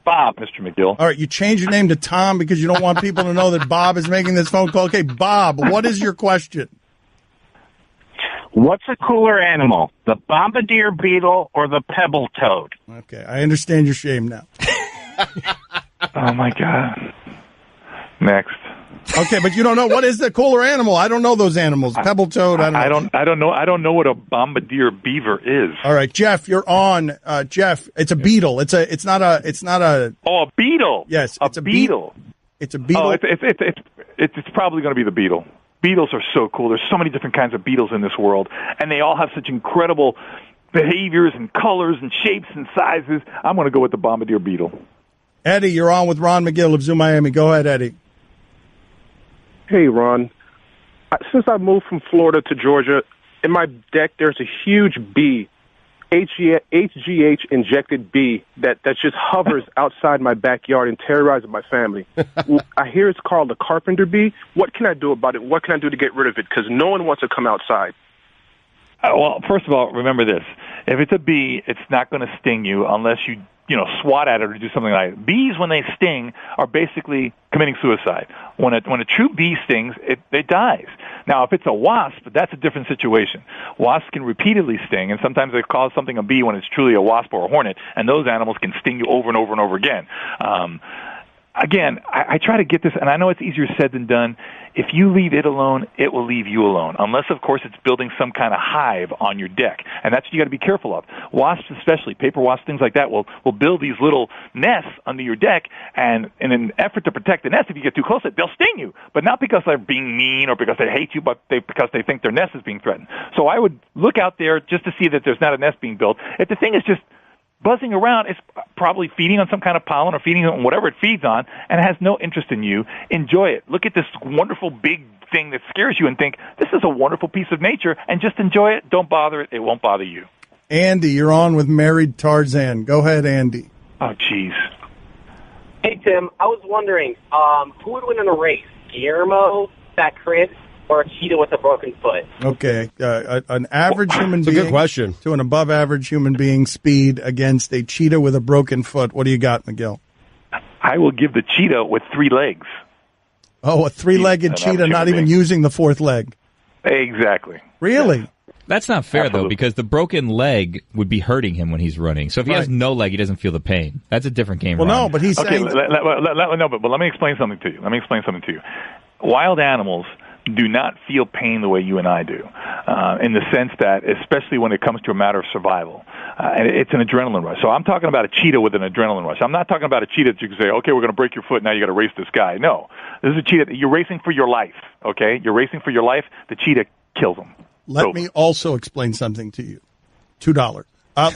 Bob, Mr. McGill. All right, you changed your name to Tom because you don't want people to know that Bob is making this phone call. Okay, Bob, what is your question? What's a cooler animal, the bombardier beetle or the pebble toad? Okay, I understand your shame now. Oh, my God. Next. Okay, but you don't know what is the cooler animal. I don't know those animals. Pebble toad. I don't know. I don't know what a bombardier beaver is. All right, Jeff, you're on. Jeff, it's a beetle. It's not a. Oh, a beetle. Yes, it's a beetle. It's a beetle. Oh, it's probably going to be the beetle. Beetles are so cool. There's so many different kinds of beetles in this world, and they all have such incredible behaviors and colors and shapes and sizes. I'm going to go with the bombardier beetle. Eddie, you're on with Ron McGill of Zoo Miami. Go ahead, Eddie. Hey, Ron. Since I moved from Florida to Georgia, in my deck there's a huge bee, HGH injected bee that just hovers outside my backyard and terrorizes my family. I hear it's called the carpenter bee. What can I do about it? What can I do to get rid of it? Because no one wants to come outside. Well, first of all, remember this. If it's a bee, it's not going to sting you unless you swat at it or do something like that. Bees, when they sting, are basically committing suicide. When a true bee stings, it dies. Now, if it's a wasp, that's a different situation. Wasps can repeatedly sting, and sometimes they cause something a bee when it's truly a wasp or a hornet, and those animals can sting you over and over and over again. Again, I try to get this, and I know it's easier said than done. If you leave it alone, it will leave you alone, unless, of course, it's building some kind of hive on your deck, and that's what you got to be careful of. Wasps, especially paper wasps, things like that, will build these little nests under your deck, and in an effort to protect the nest, if you get too close, they'll sting you, but not because they're being mean or because they hate you, but because they think their nest is being threatened. So I would look out there just to see that there's not a nest being built. If the thing is just buzzing around, it's probably feeding on some kind of pollen or feeding on whatever it feeds on, and it has no interest in you. Enjoy it. Look at this wonderful big thing that scares you and think, this is a wonderful piece of nature, and just enjoy it. Don't bother it. It won't bother you. Andy, you're on with Married Tarzan. Go ahead, Andy. Oh, jeez. Hey, Tim, I was wondering, who would win in a race? Guillermo, that Chris, or a cheetah with a broken foot? Okay, an average human being. That's a good question. To an above-average human being speed against a cheetah with a broken foot. What do you got, McGill? I will give the cheetah with 3 legs. Oh, a 3-legged cheetah, not even using the 4th leg. Exactly. Really? Yeah. That's not fair, Absolutely. though, because the broken leg would be hurting him when he's running. So if he has no leg, he doesn't feel the pain. That's a different game. Well, Ron. no, but he's okay, saying... but let me explain something to you. Wild animals do not feel pain the way you and I do, in the sense that, especially when it comes to a matter of survival, and it's an adrenaline rush. So I'm talking about a cheetah with an adrenaline rush. I'm not talking about a cheetah that you can say, okay, we're going to break your foot, now you got to race this guy. No, this is a cheetah. You're racing for your life, okay? You're racing for your life. The cheetah kills him. Let me also explain something to you. $2.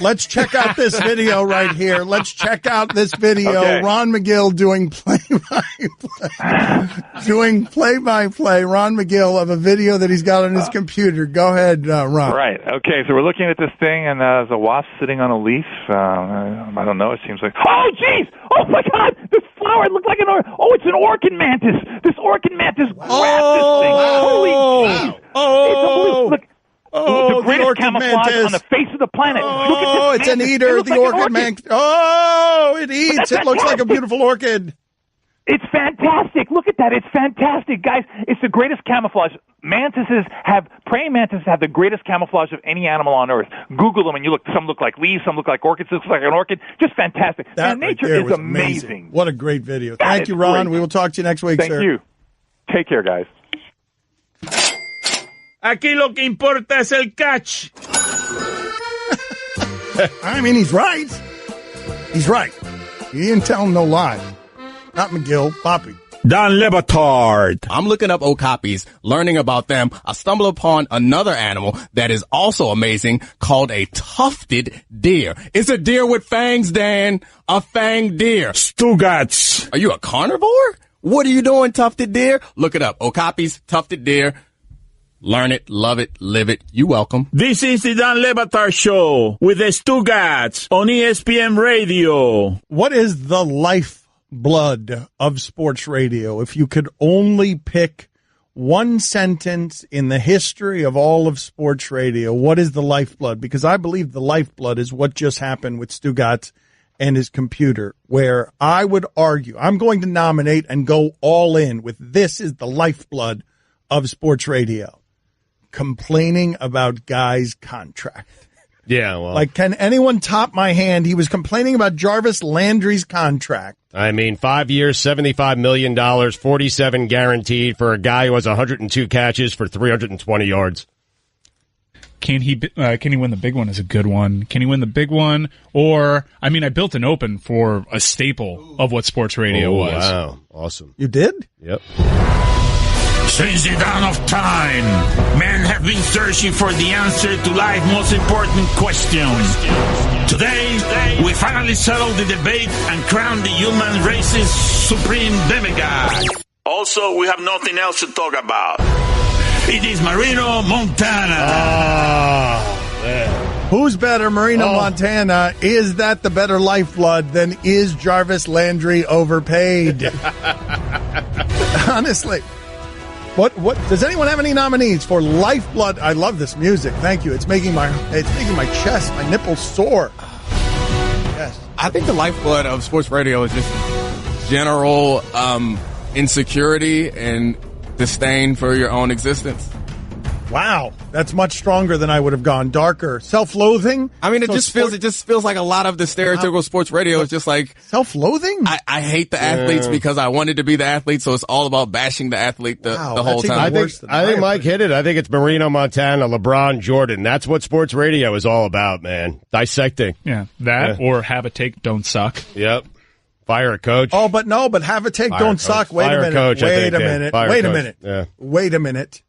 Let's check out this video right here. Let's check out this video. Okay. Ron McGill doing play-by-play. Ron McGill of a video that he's got on his computer. Go ahead, Ron. Right. Okay, so we're looking at this thing, and there's a wasp sitting on a leaf. I don't know. It seems like... Oh, jeez! Oh, my God! This flower looked like an orchid. Oh, it's an orchid mantis. This orchid mantis grabbed this thing. Holy jeez! Oh! Look. Oh, the greatest orchid camouflage mantis on the face of the planet. Oh, Look at this it's an mantis. eater, It the like orchid mantis. Oh, it eats. It looks like a beautiful orchid. It's fantastic. Look at that. It's fantastic, guys. It's the greatest camouflage. Praying mantises have the greatest camouflage of any animal on Earth. Google them and you look. Some look like leaves, some look like orchids, this looks like an orchid. Just fantastic. And nature is amazing. What a great video. Thank you, Ron. Great. We will talk to you next week, Thank sir. Thank you. Take care, guys. Aquí lo que importa es el catch. I mean, he's right. He's right. He didn't tell him no lie. Not McGill, Poppy. Don Le Batard. I'm looking up okapis, learning about them. I stumble upon another animal that is also amazing called a tufted deer. It's a deer with fangs, Dan. A fanged deer. Stugotz. Are you a carnivore? What are you doing, tufted deer? Look it up. Okapis, tufted deer. Learn it, love it, live it. You welcome. This is the Don Le Batard Show with the Stugotz on ESPN Radio. What is the lifeblood of sports radio? If you could only pick one sentence in the history of all of sports radio, what is the lifeblood? Because I believe the lifeblood is what just happened with Stugotz and his computer, where I would argue, I'm going to nominate and go all in with this is the lifeblood of sports radio. Complaining about guys' contract. Yeah, well. Like, can anyone top my hand? He was complaining about Jarvis Landry's contract. I mean, 5 years, $75 million, 47 guaranteed for a guy who has 102 catches for 320 yards. Can he win the big one is a good one. Can he win the big one? Or, I mean, I built an open for a staple of what sports radio was. Wow. Awesome. You did? Yep. Since the dawn of time, men have been searching for the answer to life's most important questions. Today, we finally settled the debate and crowned the human race's supreme demigod. Also, we have nothing else to talk about. It is Marino Montana. Who's better, Marino Montana? Is that the better lifeblood than is Jarvis Landry overpaid? Honestly. What does anyone have any nominees for lifeblood? I love this music. Thank you. It's making my chest, my nipples sore. Yes. I think the lifeblood of sports radio is just general insecurity and disdain for your own existence. Wow, that's much stronger than I would have gone. Darker, self-loathing. I mean, it just feels like a lot of the stereotypical sports radio is just like self-loathing. I hate the athletes because I wanted to be the athlete, so it's all about bashing the athlete the whole time. I think Mike hit it. I think it's Marino Montana, LeBron, Jordan. That's what sports radio is all about, man. Dissecting. Yeah, or have a take, don't suck. Yep. Fire a coach. Oh, but have a take, don't suck. Wait a minute. Wait a minute.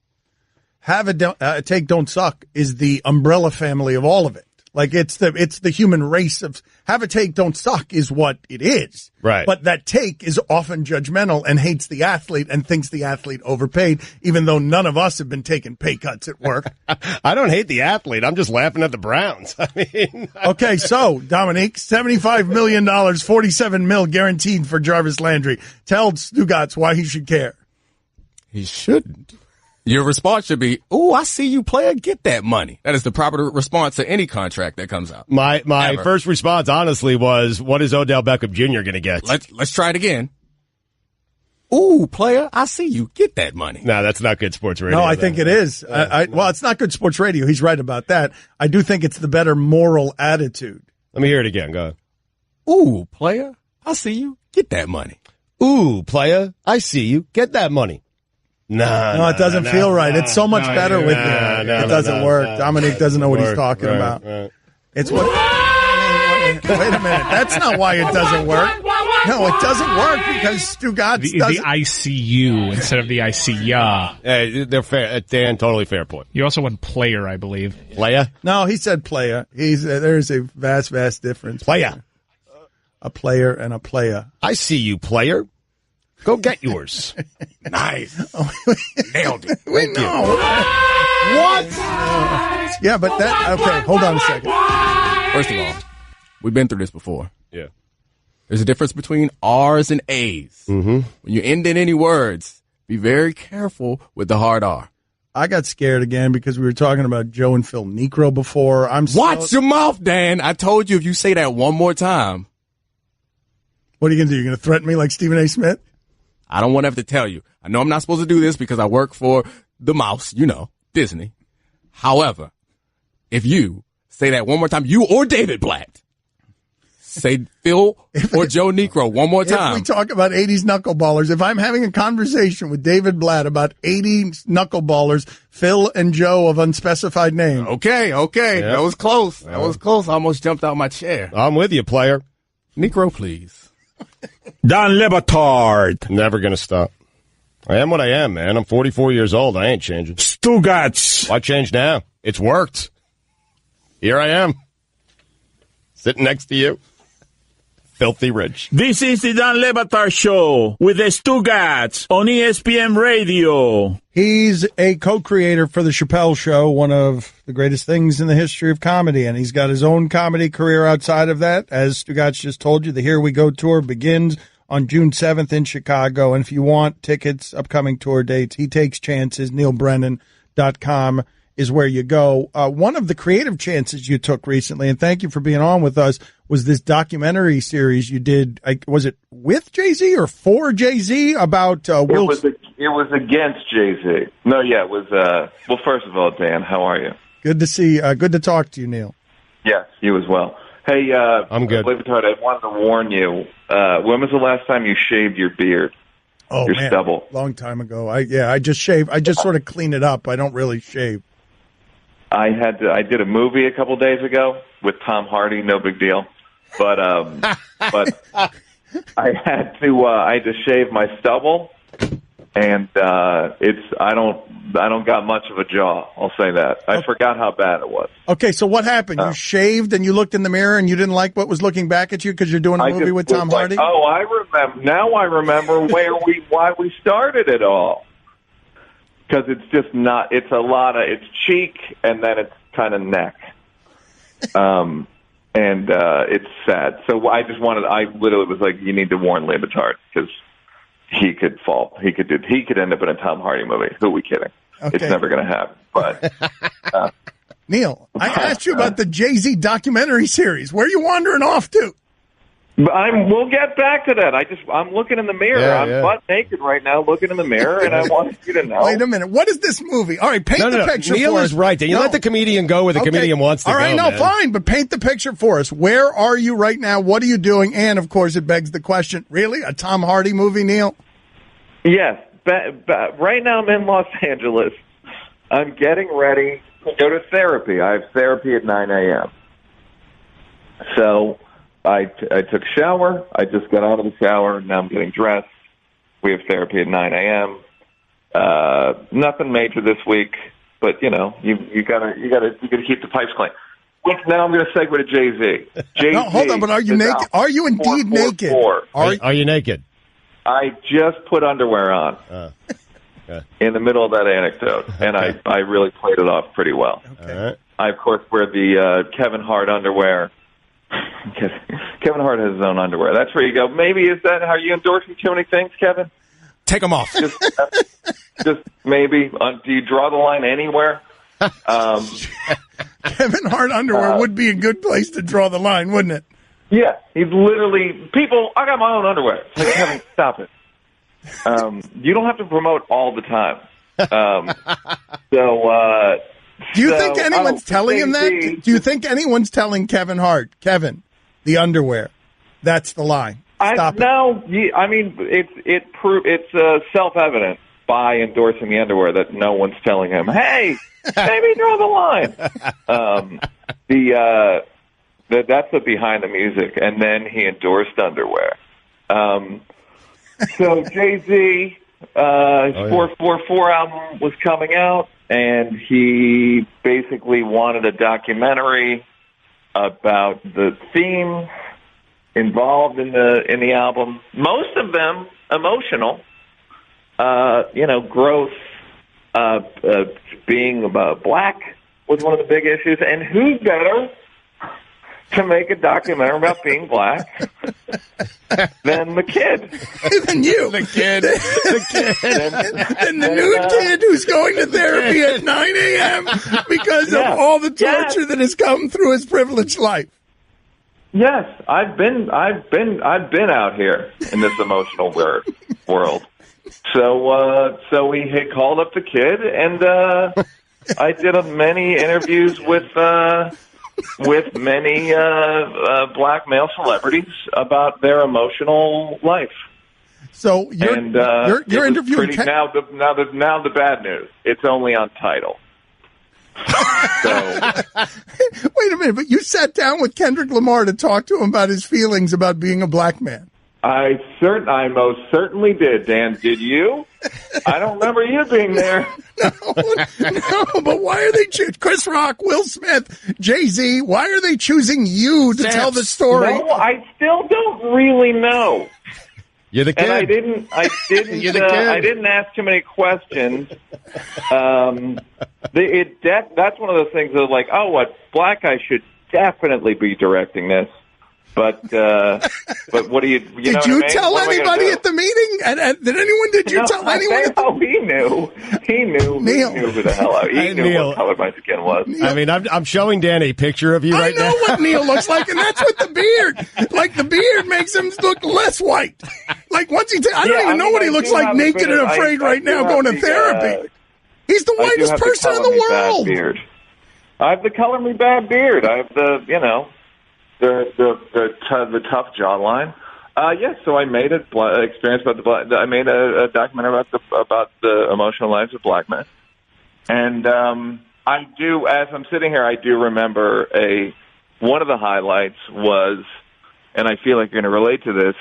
Have a take, don't suck is the umbrella family of all of it. Like it's the human race of have a take, don't suck is what it is. Right. But that take is often judgmental and hates the athlete and thinks the athlete overpaid, even though none of us have been taking pay cuts at work. I don't hate the athlete. I'm just laughing at the Browns. I mean, okay. So Domonique, $75 million, 47 mil guaranteed for Jarvis Landry. Tell Stugotz why he should care. He shouldn't. Your response should be, "Ooh, I see you, player. Get that money." That is the proper response to any contract that comes out. My first response, honestly, was, "What is Odell Beckham Jr. going to get?" Let's try it again. Ooh, player, I see you. Get that money. No, that's not good sports radio. No, I think it is. Well, it's not good sports radio. He's right about that. I do think it's the better moral attitude. Let me hear it again. Go ahead. Ooh, player, I see you. Get that money. Ooh, player, I see you. Get that money. No, it doesn't feel right. It's so much better with you. It doesn't work. Domonique doesn't know what he's talking about. Right. It's what. Wait a minute. That's not why it doesn't work. No, it doesn't work because Stugotz doesn't. The ICU instead of the ICYA. They're fair. Dan, totally fair point. You also went player, I believe. Player? No, he said player. There's a vast difference. Player. A player and a player. I see you, player. Go get yours. Nice. Nailed it. Wait, no. What? Yeah, but okay, hold on a second. First of all, we've been through this before. Yeah. There's a difference between R's and A's. Mm-hmm. When you end in any words, be very careful with the hard R. I got scared again because we were talking about Joe and Phil Necro before. Watch your mouth, Dan. I told you if you say that one more time. What are you going to do? You're going to threaten me like Stephen A. Smith? I don't want to have to tell you. I know I'm not supposed to do this because I work for the mouse, Disney. However, if you say that one more time, you or David Blatt, say Phil or Joe Necro one more time. If we talk about 80s knuckleballers, if I'm having a conversation with David Blatt about 80s knuckleballers, Phil and Joe of unspecified name. Okay. Yep. That was close. I almost jumped out my chair. I'm with you, player. Necro, please. Don Le Batard. Never going to stop. I am what I am, man. I'm 44 years old. I ain't changing. Stugotz. Why change now? It's worked. Here I am. Sitting next to you. Filthy rich. This is the Don Le Batard Show with the Stugotz on ESPN Radio. He's a co-creator for The Chappelle Show, one of the greatest things in the history of comedy, and he's got his own comedy career outside of that. As Stugotz just told you, the Here We Go tour begins on June 7th in Chicago, and if you want tickets, upcoming tour dates, he takes chances. NeilBrennan.com is where you go. One of the creative chances you took recently, and thank you for being on with us, was this documentary series you did. Was it with Jay-Z or for Jay-Z about Will? It was against Jay-Z. No, yeah, it was. Well, first of all, Dan, how are you? Good to see. Good to talk to you, Neil. Yes, you as well. Hey, I'm good. I wanted to warn you. When was the last time you shaved your beard? Oh, your man, stubble. Long time ago. I just shave. I just sort of clean it up. I don't really shave. I did a movie a couple days ago with Tom Hardy. No big deal. But I had to shave my stubble, and I don't got much of a jaw. I'll say that. I forgot how bad it was. Okay, so what happened? You shaved and you looked in the mirror and you didn't like what was looking back at you because you're doing a movie with Tom Hardy? Oh, I remember. Now I remember why we started it all. Because it's just not. It's a lot of. It's cheek and then it's kind of neck. And it's sad. So I literally was like, you need to warn Le Batard because he could fall. He could end up in a Tom Hardy movie. Who are we kidding? Okay. It's never going to happen. But Neil, I asked you about the Jay-Z documentary series. Where are you wandering off to? We'll get back to that. I'm looking in the mirror. I'm butt naked right now, looking in the mirror, and I want you to know. Wait a minute. What is this movie? All right, paint the picture Neil for us. is right. You let the comedian go where the comedian wants to go. All right, man. fine, but paint the picture for us. Where are you right now? What are you doing? And, of course, it begs the question, really? A Tom Hardy movie, Neil? Yes. Right now I'm in Los Angeles. I'm getting ready to go to therapy. I have therapy at 9 a.m. So I took a shower. I just got out of the shower. Now I'm getting dressed. We have therapy at 9 a.m. Nothing major this week, but you gotta keep the pipes clean. Now I'm going to segue to Jay-Z. Jay-Z. No, hold on, but are you naked? Are you indeed naked? Are you naked? I just put underwear on in the middle of that anecdote, and I really played it off pretty well. Okay. I, of course, wear the Kevin Hart underwear. Kevin Hart has his own underwear. That's where you go. Maybe are you endorsing too many things, Kevin? Take them off. Just maybe. Do you draw the line anywhere? Kevin Hart underwear would be a good place to draw the line, wouldn't it? Yeah, he's literally, I got my own underwear. It's like, Kevin, stop it. You don't have to promote all the time. Do you think anyone's telling him that? Do you think anyone's telling Kevin Hart, Kevin, the underwear, that's the line? Stop it. No, I mean, it's self-evident by endorsing the underwear that no one's telling him, hey, maybe draw the line. That's the behind the music, and then he endorsed underwear. So Jay-Z, his 444 album was coming out, and he basically wanted a documentary about the themes involved in the album. Most of them emotional, growth, being black was one of the big issues, and who's better to make a documentary about being black than the kid. Than you. The kid. And the nude kid who's going to therapy at 9 a.m. because of all the torture that has come through his privileged life. Yes, I've been out here in this emotional world. So we had called up the kid, and I did many interviews with many black male celebrities about their emotional life. So you're interviewing now the bad news. It's only on Tidal. Wait a minute, but you sat down with Kendrick Lamar to talk to him about his feelings about being a black man. I most certainly did, Dan. Did you? I don't remember you being there. No, but why are they Chris Rock, Will Smith, Jay-Z? Why are they choosing you to tell the story? No, I still don't really know. You're the kid. And I didn't I didn't ask too many questions. That's one of those things that like, oh, a black guy should definitely be directing this. But what do you? Did you tell anybody at the meeting? Did you tell anyone? Oh, he knew. He knew who the hell he knew Neil, what color my skin was. I mean, I'm showing Dan a picture of you right now. I know what Neil looks like, and that's with the beard. Like the beard makes him look less white. Like once I don't even know what he looks like naked and afraid right now going to therapy. He's the whitest person in the world. Beard. I have the color me bad beard. I have the the tough jawline. Yes, so I made an experience about I made a documentary about the emotional lives of black men, and I do. As I'm sitting here, I do remember one of the highlights was, and I feel like you're going to relate to this,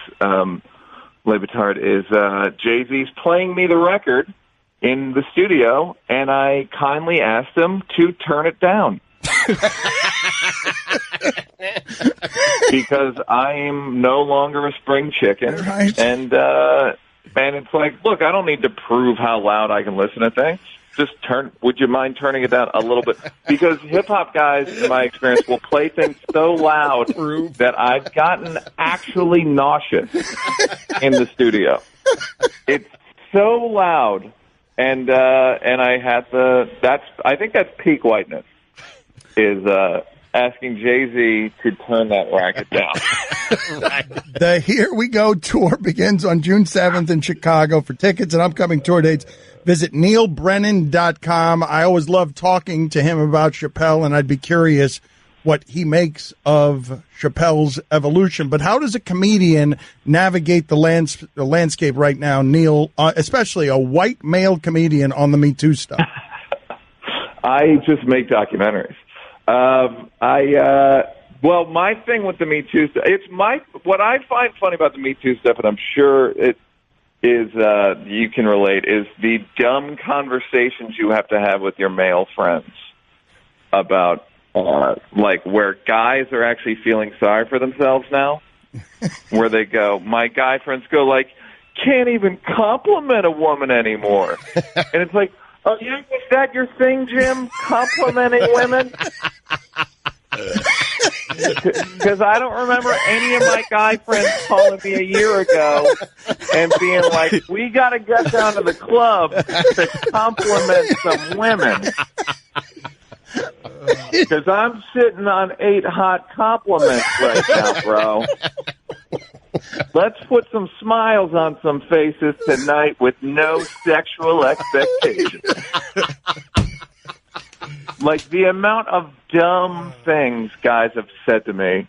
Batard, is Jay-Z's playing me the record in the studio, and I kindly asked him to turn it down. Because I'm no longer a spring chicken, right. and it's like, look, I don't need to prove how loud I can listen to things. Just would you mind turning it down a little bit? Because hip hop guys, in my experience, will play things so loud that I've gotten actually nauseous in the studio. It's so loud, and I had I think that's peak whiteness. Is asking Jay-Z to turn that racket down. The Here We Go tour begins on June 7th in Chicago. For tickets and upcoming tour dates, visit neilbrennan.com. I always love talking to him about Chappelle, and I'd be curious what he makes of Chappelle's evolution. But how does a comedian navigate the landscape right now, Neil, especially a white male comedian on the Me Too stuff? I just make documentaries. Well, my thing with the Me Too stuff, what I find funny about the Me Too stuff, and I'm sure it is, you can relate, is the dumb conversations you have to have with your male friends about, like, where guys are actually feeling sorry for themselves now, where they go, my guy friends go, like, can't even compliment a woman anymore. And it's like, oh, yeah, is that your thing, Jim? Complimenting women? Because I don't remember any of my guy friends calling me a year ago and being like, we got to get down to the club to compliment some women. Because I'm sitting on 8 hot compliments right now, bro. Let's put some smiles on some faces tonight with no sexual expectations. Like, the amount of dumb things guys have said to me,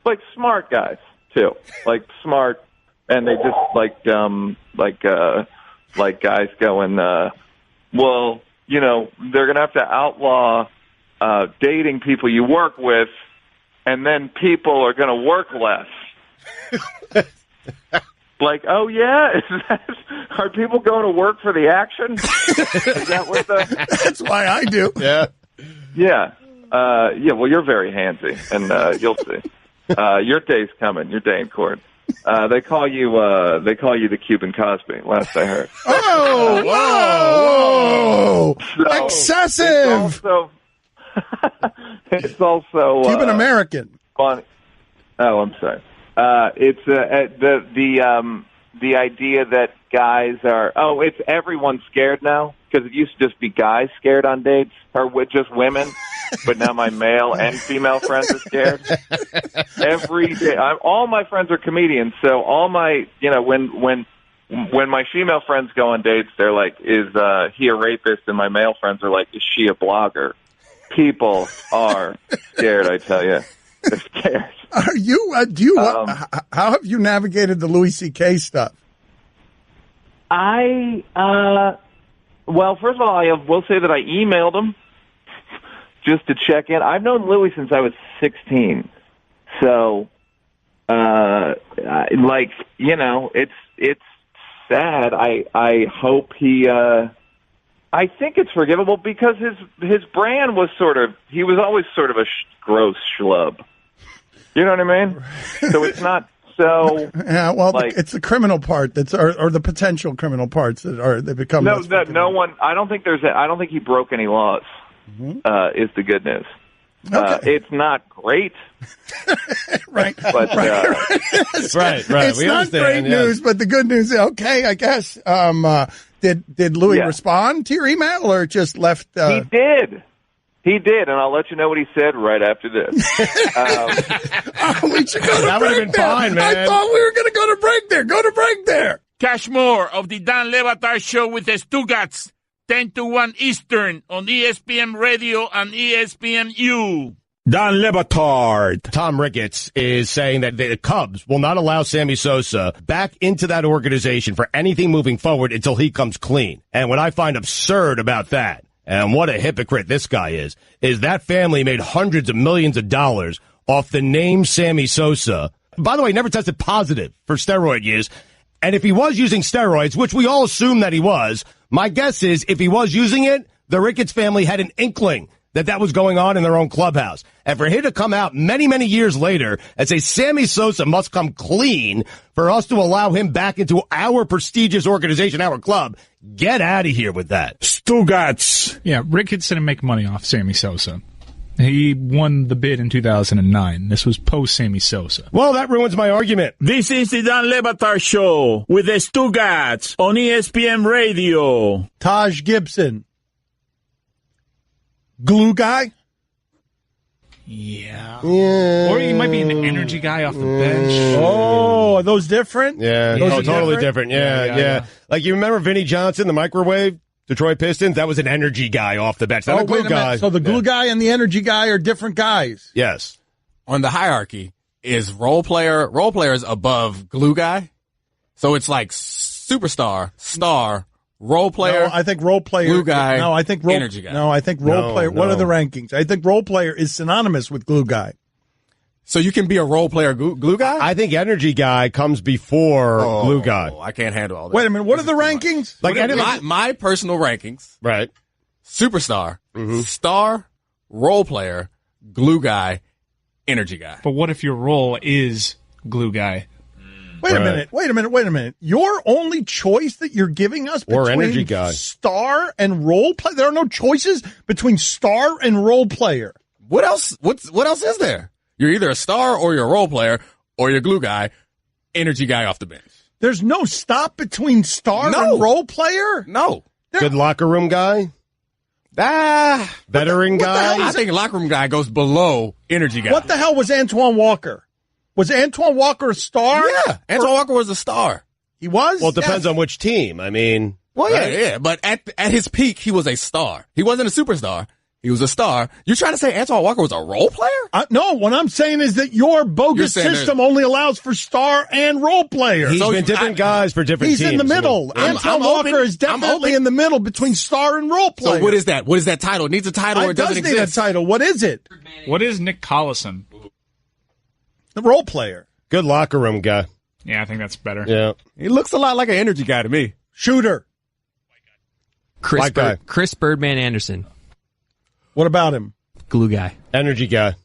like smart guys, too. Like, smart, and they just, like, dumb, like guys going, well, you know, they're going to have to outlaw dating people you work with, and then people are going to work less. Like, oh yeah, are people going to work for the action? Is that what That's why I do. Yeah. Yeah. Well, you're very handsy, and you'll see. Your day's coming. Your day in court. They call you the Cuban Cosby. Last I heard. Oh, whoa! So excessive. It's also Cuban American. Funny. Oh, I'm sorry. It's the idea that guys are, it's everyone's scared now, because it used to just be guys scared on dates, or with just women, but now my male and female friends are scared. Every day, all my friends are comedians, so all my, when my female friends go on dates, they're like, is he a rapist? And my male friends are like, is she a blogger? People are scared, I tell you. They're scared. Are you? How have you navigated the Louis C.K. stuff? Well, first of all, I will say that I emailed him just to check in. I've known Louis since I was 16, so like, you know, it's sad. I hope he. I think it's forgivable because his brand was he was always sort of a gross schlub. You know what I mean? So it's not so. Yeah, well, it's the criminal part or the potential criminal parts they become. No one. I don't think he broke any laws. Mm-hmm. Is the good news. Okay. It's not great. Right. But, right. It's we not great news, but the good news is, okay, I guess. Did Louis respond to your email or just left? He did. He did, and I'll let you know what he said right after this. We should go to that would have been fine, man. I thought we were going to go to break there. Go to break there. Catch more of the Dan Le Batard Show with the Stugotz, 10 to 1 Eastern on ESPN Radio and ESPNU. Dan Le Batard. Tom Ricketts is saying that the Cubs will not allow Sammy Sosa back into that organization for anything moving forward until he comes clean. And what I find absurd about that, and what a hypocrite this guy is that family made hundreds of millions of dollars off the name Sammy Sosa. By the way, never tested positive for steroid use. And if he was using steroids, which we all assume that he was, my guess is if he was using it, the Ricketts family had an inkling that was going on in their own clubhouse. And for him to come out many, many years later and say Sammy Sosa must come clean for us to allow him back into our prestigious organization, our club, get out of here with that. Stugotz. Yeah, Ricketts didn't make money off Sammy Sosa. He won the bid in 2009. This was post-Sammy Sosa. Well, that ruins my argument. This is the Dan Le Batard Show with the Stugotz on ESPN Radio. Taj Gibson. Glue guy? Yeah. Or he might be an energy guy off the bench. Oh, are those different? Yeah, those totally different. Yeah. Like, you remember Vinny Johnson, the microwave, Detroit Pistons? That was an energy guy off the bench, not a glue guy. So the glue guy and the energy guy are different guys? Yes. On the hierarchy, is role player is above glue guy? So it's like superstar, star, role player. No, I think role player. Glue guy. No, I think energy guy. No, I think role player. What are the rankings? I think role player is synonymous with glue guy. So you can be a role player glue guy? I think energy guy comes before glue guy. I can't handle all that. Wait a minute. What are the rankings? Like my personal rankings. Right. Superstar, star, role player, glue guy, energy guy. But what if your role is glue guy? Wait a minute. Your only choice that you're giving us between energy guy, star and role player? There are no choices between star and role player. What else? What else is there? You're either a star or you're a role player or you're glue guy, energy guy off the bench. There's no stop between star and role player? No. Good locker room guy? Veteran guy? I think locker room guy goes below energy guy. What the hell was Antoine Walker? Was Antoine Walker a star? Yeah, Antoine Walker was a star. He was? Well, it depends on which team. I mean... Well, yeah. But at his peak, he was a star. He wasn't a superstar. He was a star. You're trying to say Antoine Walker was a role player? No, what I'm saying is that your bogus system only allows for star and role player. He's been different guys for different teams. He's in the middle. Antoine Walker is definitely in the middle between star and role player. So what is that? What is that title? It needs a title or it doesn't exist? It does need a title. What is it? What is Nick Collison? The role player. Good locker room guy. Yeah, I think that's better. Yeah. He looks a lot like an energy guy to me. Shooter. Chris Birdman Anderson. What about him? Glue guy. Energy guy.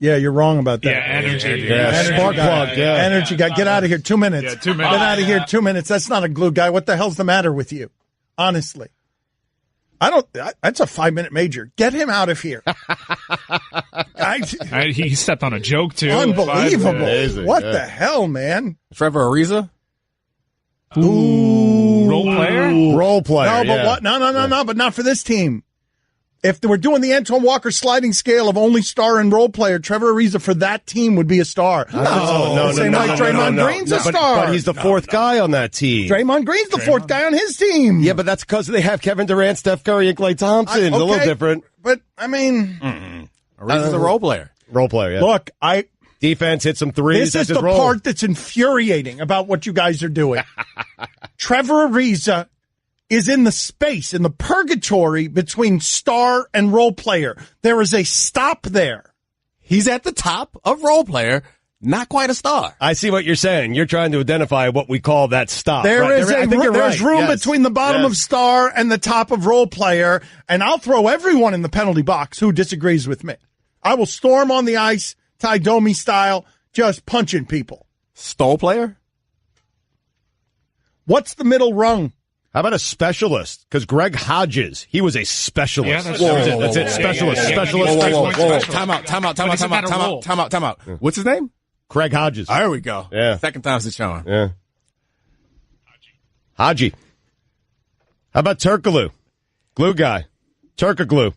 Yeah, you're wrong about that. Yeah, energy. Yeah, spark plug. Yeah. Energy guy. Get out of here. 2 minutes. Yeah, 2 minutes. Get out of here. 2 minutes. That's not a glue guy. What the hell's the matter with you? Honestly. That's a 5-minute major. Get him out of here. He stepped on a joke, too. Unbelievable. Amazing, what the hell, man? Trevor Ariza? Ooh. Role player? Role player. No, but what? No, but not for this team. If we're doing the Antoine Walker sliding scale of only star and role player, Trevor Ariza for that team would be a star. No. Same like Draymond Green's a star. But he's the fourth guy on that team. Draymond Green's the fourth guy on his team. Yeah, but that's because they have Kevin Durant, Steph Curry, and Klay Thompson. It's a little different. But, I mean... Ariza's a role player. Role player, yeah. Look, Defense, hit some threes. This is the part that's infuriating about what you guys are doing. Trevor Ariza is in the space, in the purgatory between star and role player. There is a stop there. He's at the top of role player. not quite a star. I see what you're saying. You're trying to identify what we call that stop. There's room Yes. between the bottom of star and the top of role player, and I'll throw everyone in the penalty box who disagrees with me. I will storm on the ice, Ty Domi style, just punching people. Stole player? What's the middle rung? How about a specialist? Because Greg Hodges, he was a specialist. Yeah, that's it. Specialist. Time out. What's his name? Craig Hodges. There we go. Yeah. Second time's the charm. Yeah. Haji. How about Turkaloo? Glue guy. Turkaglue.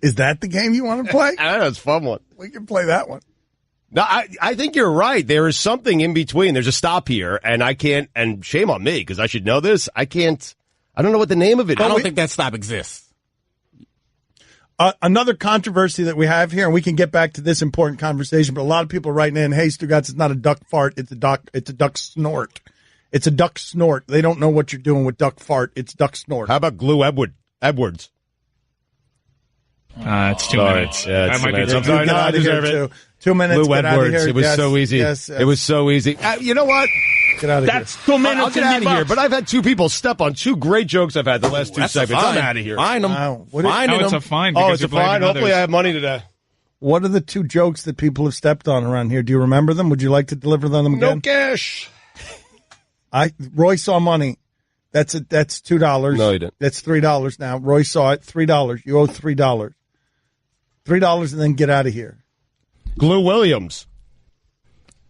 Is that the game you want to play? That's a fun one. We can play that one. No, I think you're right. There is something in between. There's a stop here, and I can't, and shame on me, because I should know this. I don't know what the name of it is. I don't think that stop exists. Another controversy that we have here, and we can get back to this important conversation, but a lot of people are writing in, hey, Stugotz, it's not a duck fart, it's a duck snort. It's a duck snort. They don't know what you're doing with duck fart. It's duck snort. How about Glue Edwards? It's 2 minutes. Yeah, that might be I'm sorry, I deserve it. 2 minutes. Glue get out of Edwards. here. It was so easy. Yes. It was so easy. You know what? Get out of That's here. 2 minutes I'll get out of here, but I've had two people step on two great jokes I've had the last two segments. I'm out of here. Fine them. It's a fine. Oh, because it's a fine. Hopefully I have money today. What are the two jokes that people have stepped on around here? Do you remember them? Would you like to deliver them again? No cash. Roy saw money. That's $2. No, he didn't. That's $3 now. Roy saw it. $3. You owe $3. $3 and then get out of here. Glue Williams.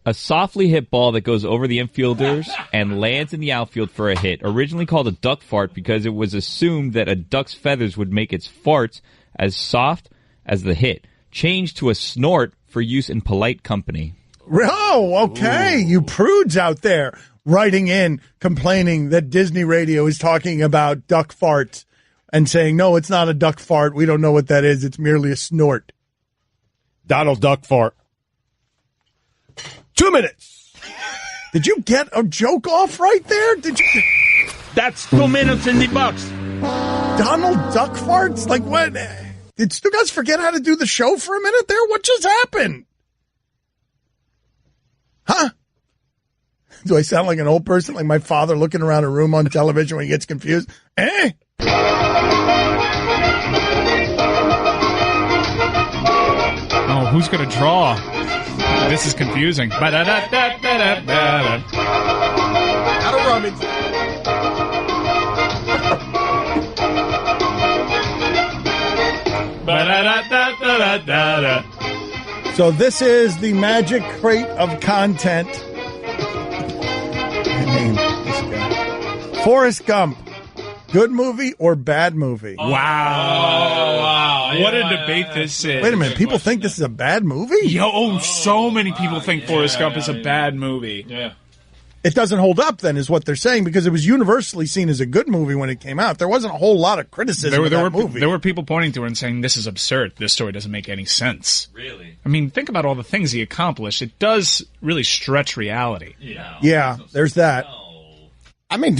A softly hit ball that goes over the infielders and lands in the outfield for a hit. Originally called a duck fart because it was assumed that a duck's feathers would make its farts as soft as the hit. Changed to a snort for use in polite company. Oh, okay. Ooh. You prudes out there writing in, complaining that Disney Radio is talking about duck farts and saying, no, it's not a duck fart. We don't know what that is. It's merely a snort. Donald Duck Fart. 2 minutes. Did you get a joke off right there? Did you? That's 2 minutes in the box. Donald Duck Farts? Like what? Did Stugotz forget how to do the show for a minute there? What just happened? Huh? Do I sound like an old person, like my father looking around a room on television when he gets confused? Eh? Oh, who's going to draw? This is confusing. Out of rummage. So this is the magic crate of content. Forrest Gump. Good movie or bad movie? Wow. What a debate this is. Wait a minute. People think this is a bad movie? So many people think Forrest Gump is a bad movie. Yeah. It doesn't hold up, then, is what they're saying, because it was universally seen as a good movie when it came out. There wasn't a whole lot of criticism of that movie. There were people pointing to it and saying, this is absurd. This story doesn't make any sense. Really? I mean, think about all the things he accomplished. It does really stretch reality. Yeah, there's that. I mean,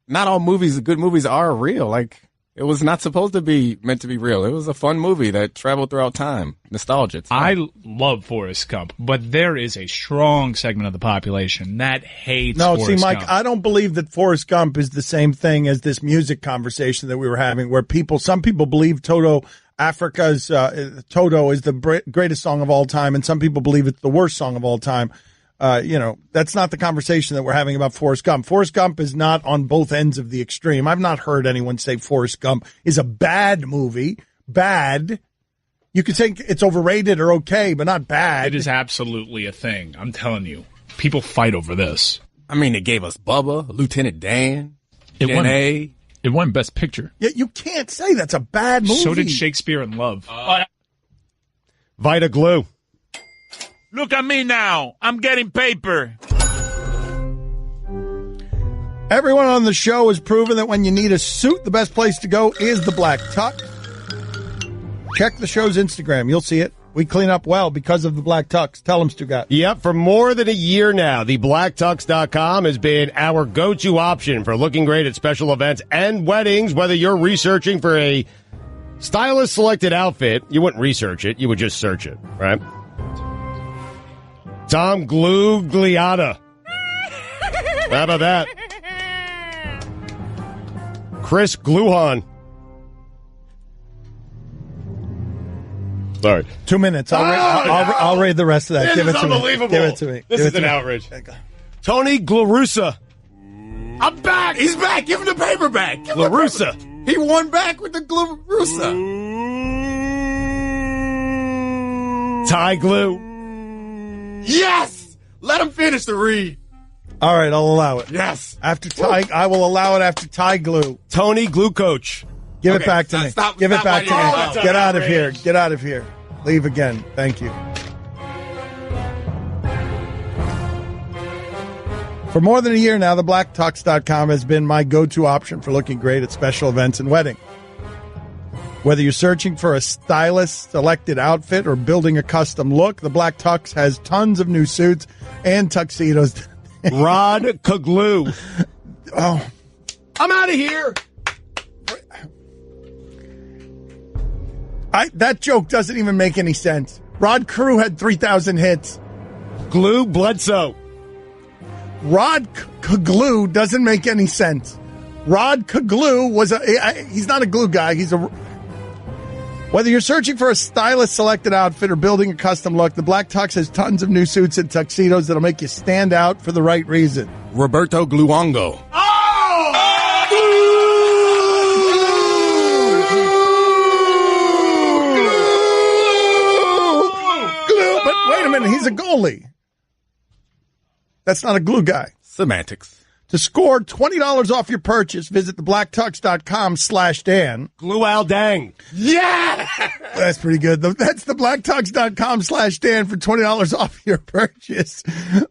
not all good movies are real. Like, it was not supposed to be meant to be real. It was a fun movie that traveled throughout time. Nostalgia. I love Forrest Gump, but there is a strong segment of the population that hates Forrest Gump. No, see, Mike, I don't believe that Forrest Gump is the same thing as this music conversation that we were having, where some people believe Toto is the greatest song of all time, and some people believe it's the worst song of all time. That's not the conversation that we're having about Forrest Gump. Forrest Gump is not on both ends of the extreme. I've not heard anyone say Forrest Gump is a bad movie. Bad. You could say it's overrated or okay, but not bad. It is absolutely a thing. I'm telling you. People fight over this. I mean, it gave us Bubba, Lieutenant Dan, It won Best Picture. Yeah, you can't say that's a bad movie. So did Shakespeare in Love. Vita Glue. Look at me now. I'm getting paper. Everyone on the show has proven that when you need a suit, the best place to go is the Black Tuck. Check the show's Instagram. You'll see it. We clean up well because of the Black Tux. Tell them, Stugotz. Yep, for more than a year now, the blacktux.com has been our go-to option for looking great at special events and weddings, whether you're researching for a Stylist selected outfit. You wouldn't research it. You would just search it, right? Tom Glugliata. How about that? Chris Gluhan. Sorry. 2 minutes. I'll read the rest of that. This Give is it to unbelievable. me. Give it to me. This is an outrage. Tony Glarusa. I'm back. He's back. Give him the paper back. Glarusa. He won back with the Glarusa. Ty Glue. Yes. Let him finish the read. All right, I'll allow it. Yes. After Ty, I will allow it after Ty Glue. Tony Glue Coach. Give it back to me. Give it back to me. Get out of here. Get out of here. Leave again. Thank you. For more than a year now, thebblacktux.com has been my go-to option for looking great at special events and wedding. Whether you're searching for a stylist-selected outfit or building a custom look, the Black Tux has tons of new suits and tuxedos. Rod Kaglu. Oh, I'm out of here. That joke doesn't even make any sense. Rod Carew had 3,000 hits. Glue Bledsoe. Rod Kaglu doesn't make any sense. Rod Kaglu he's not a glue guy. Whether you're searching for a stylist-selected outfit or building a custom look, the Black Tux has tons of new suits and tuxedos that'll make you stand out for the right reason. Roberto Gluongo. Glue, but wait a minute, he's a goalie. That's not a glue guy. Semantics. To score $20 off your purchase, visit thebblacktux.com/Dan. Glue Al Dang. Yeah! That's pretty good. That's thebblacktux.com/Dan for $20 off your purchase.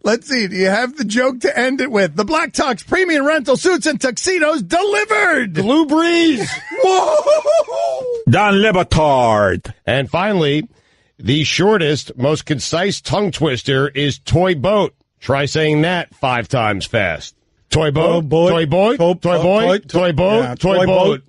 Let's see. Do you have the joke to end it with? The Black Tux premium rental suits and tuxedos delivered. Glue Breeze. Whoa! Don Le Batard. And finally, the shortest, most concise tongue twister is toy boat. Try saying that 5 times fast. Toy boat, toy boy, toy boy, toy boat, toy boat.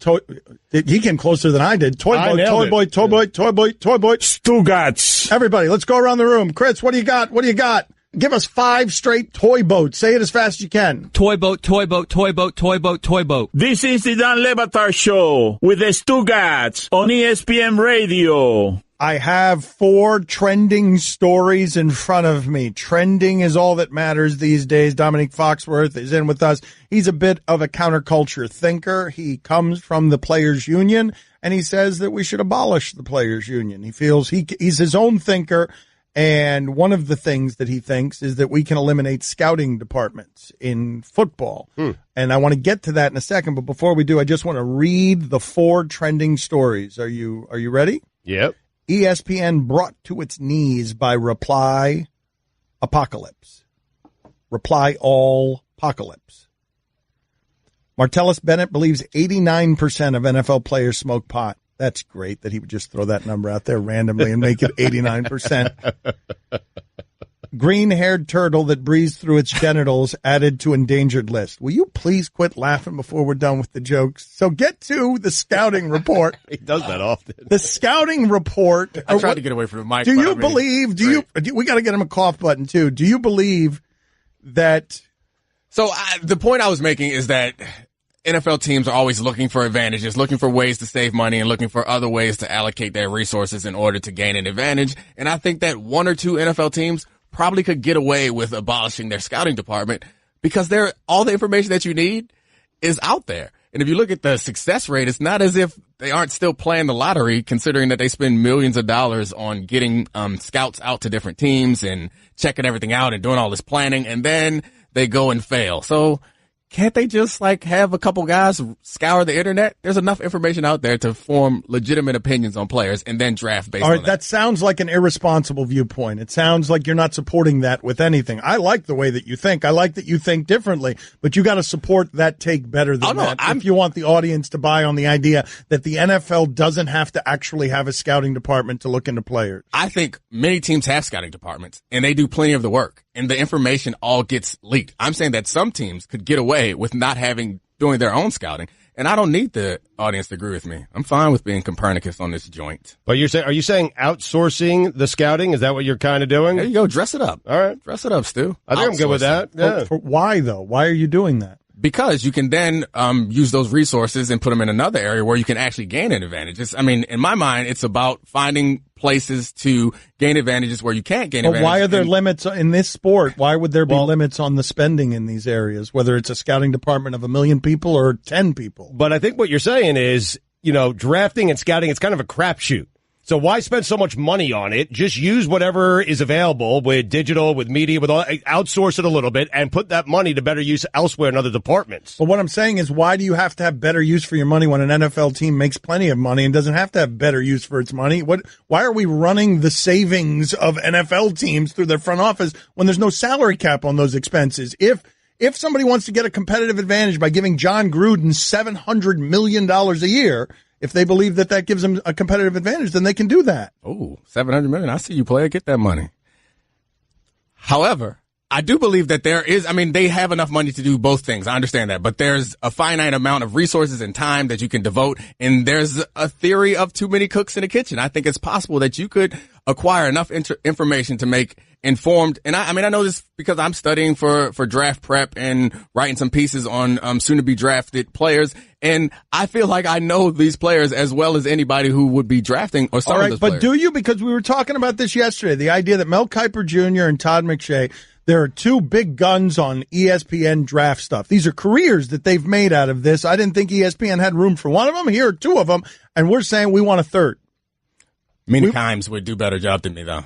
He came closer than I did. Toy boy, toy boy, toy boy, toy boy, toy boy. Stugotz. Everybody, let's go around the room. Chris, what do you got? What do you got? Give us 5 straight toy boats. Say it as fast as you can. Toy boat, toy boat, toy boat, toy boat, toy boat. This is the Don Le Batard Show with the Stugotz on ESPN Radio. I have 4 trending stories in front of me. Trending is all that matters these days. Domonique Foxworth is in with us. He's a bit of a counterculture thinker. He comes from the Players Union, and he says that we should abolish the Players Union. He feels he's his own thinker, and one of the things that he thinks is that we can eliminate scouting departments in football. And I want to get to that in a second, but before we do, I just want to read the 4 trending stories. Are you ready? Yep. ESPN brought to its knees by Reply Apocalypse. Reply All Apocalypse. Martellus Bennett believes 89% of NFL players smoke pot. That's great that he would just throw that number out there randomly and make it 89%. Green-haired turtle that breathes through its genitals added to endangered list. Will you please quit laughing before we're done with the jokes? So get to the scouting report. He does that often. The scouting report. I tried to get away from the mic. Do you believe, we got to get him a cough button too. Do you believe that? So the point I was making is that NFL teams are always looking for advantages, looking for ways to save money and looking for other ways to allocate their resources in order to gain an advantage. And I think that 1 or 2 NFL teams probably could get away with abolishing their scouting department because all the information that you need is out there. And if you look at the success rate, it's not as if they aren't still playing the lottery, considering that they spend millions of dollars on getting scouts out to different teams and checking everything out and doing all this planning, and then they go and fail. So can't they just have a couple guys scour the internet? There's enough information out there to form legitimate opinions on players and then draft based on that. All right, that sounds like an irresponsible viewpoint. It sounds like you're not supporting that with anything. I like the way that you think. I like that you think differently, but you got to support that take better than that if you want the audience to buy on the idea that the NFL doesn't have to actually have a scouting department to look into players. I think many teams have scouting departments, and they do plenty of the work, and the information all gets leaked. I'm saying that some teams could get away with not doing their own scouting, and I don't need the audience to agree with me. I'm fine with being Copernicus on this joint. But are you saying outsourcing the scouting? Is that what you're kind of doing? There you go. Dress it up. All right. Dress it up, Stu. I think I'm good with that. Yeah. Why, though? Why are you doing that? Because you can then use those resources and put them in another area where you can actually gain an advantage. In my mind, it's about finding places to gain advantages where you can't gain advantage. But why are there limits in this sport? Why would there be limits on the spending in these areas, whether it's a scouting department of 1 million people or 10 people? But I think what you're saying is, drafting and scouting, it's kind of a crapshoot. So why spend so much money on it? Just use whatever is available with digital, with media, with all, outsource it a little bit and put that money to better use elsewhere in other departments. But what I'm saying is, why do you have to have better use for your money when an NFL team makes plenty of money and doesn't have to have better use for its money? Why are we running the savings of NFL teams through their front office when there's no salary cap on those expenses? If somebody wants to get a competitive advantage by giving John Gruden $700 million a year, if they believe that gives them a competitive advantage, then they can do that. Oh, $700 million. I see you, player. Get that money. However, I do believe that they have enough money to do both things. I understand that. But there's a finite amount of resources and time that you can devote. And there's a theory of too many cooks in the kitchen. I think it's possible that you could acquire enough information to make informed. And I know this because I'm studying for draft prep and writing some pieces on soon to be drafted players. And I feel like I know these players as well as anybody who would be drafting or some of those players. But do you? Because we were talking about this yesterday, the idea that Mel Kiper Jr. and Todd McShay, there are two big guns on ESPN draft stuff. These are careers that they've made out of this. I didn't think ESPN had room for one of them. Here are two of them, and we're saying we want a third. Mina Kimes would do a better job than me, though.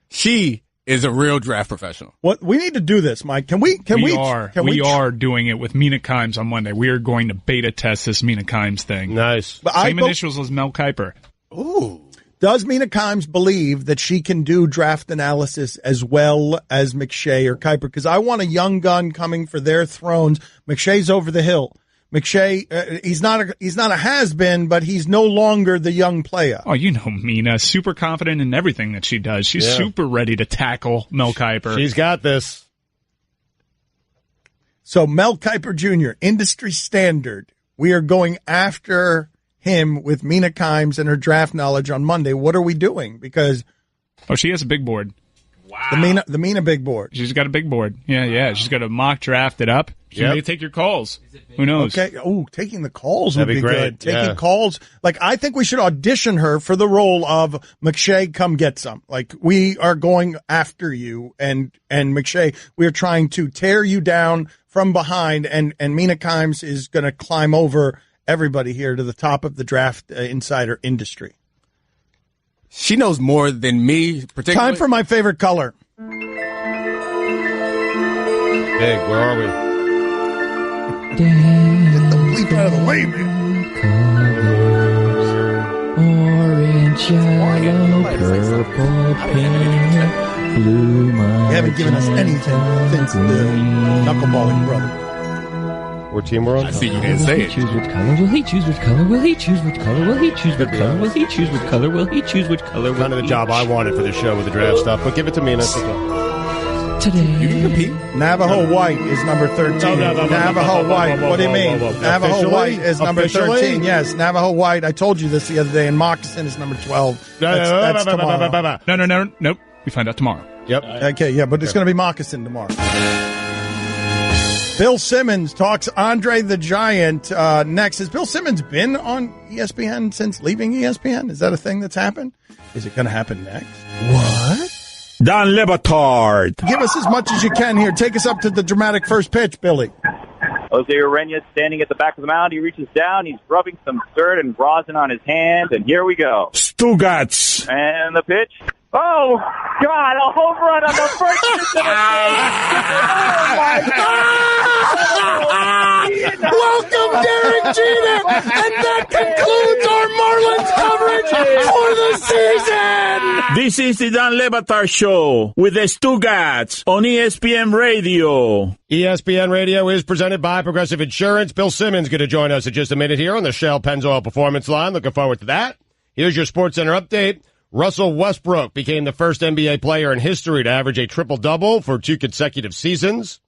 She is a real draft professional. What we need to do this, Mike. We are doing it with Mina Kimes on Monday. We are going to beta test this Mina Kimes thing. Nice. Same initials as Mel Kiper. Ooh. Does Mina Kimes believe that she can do draft analysis as well as McShay or Kiper? Because I want a young gun coming for their thrones. McShay's over the hill. McShay, he's not a has-been, but he's no longer the young player. Oh, you know Mina, super confident in everything that she does. She's super ready to tackle Mel Kiper. She's got this. So Mel Kiper Jr., industry standard. We are going after him with Mina Kimes and her draft knowledge on Monday. What are we doing? Because she has a big board. Wow. The Mina big board. She's got a big board. Yeah. She's got a mock draft it up. She may take your calls. Who knows? Okay. Oh, taking the calls would be great. Good. Taking calls. I think we should audition her for the role of McShay, come get some. We are going after you and McShay, we are trying to tear you down from behind, and Mina Kimes is going to climb over everybody here to the top of the draft insider industry. She knows more than me, particularly. Time for my favorite color. Big, where are we? Get the bleep out of the way, man. Orange, yellow, purple, pink, blue. You haven't given us anything since the knuckleballing brother. What team we're on? I see you didn't say it. Choose which color? Will he choose which color? Will he choose which color? Will he choose which color? Will he choose which color? Will he choose which color? Kind of the job I wanted for the show with the draft stuff, but give it to me. Today. You can compete. Navajo White is number 13. Navajo White. What do you mean? Navajo White is number 13. Yes, Navajo White. I told you this the other day, and Moccasin is number 12. That's tomorrow. No. Nope. We find out tomorrow. Yep. Okay, yeah, but it's going to be Moccasin tomorrow. Bill Simmons talks Andre the Giant next. Has Bill Simmons been on ESPN since leaving ESPN? Is that a thing that's happened? Is it going to happen next? What? Don Le Batard. Give us as much as you can here. Take us up to the dramatic first pitch, Billy. Jose Ureña standing at the back of the mound. He reaches down. He's rubbing some dirt and rosin on his hand. And here we go. Stugotz. And the pitch. Oh, God, a home run on the first pitch of the game. Oh, my God. Welcome, Derek Jeter. And that concludes our Marlins coverage for the season. This is the Don Le Batard Show with the Stugotz on ESPN Radio. ESPN Radio is presented by Progressive Insurance. Bill Simmons going to join us in just a minute here on the Shell Pennzoil Performance Line. Looking forward to that. Here's your SportsCenter update. Russell Westbrook became the first NBA player in history to average a triple-double for 2 consecutive seasons.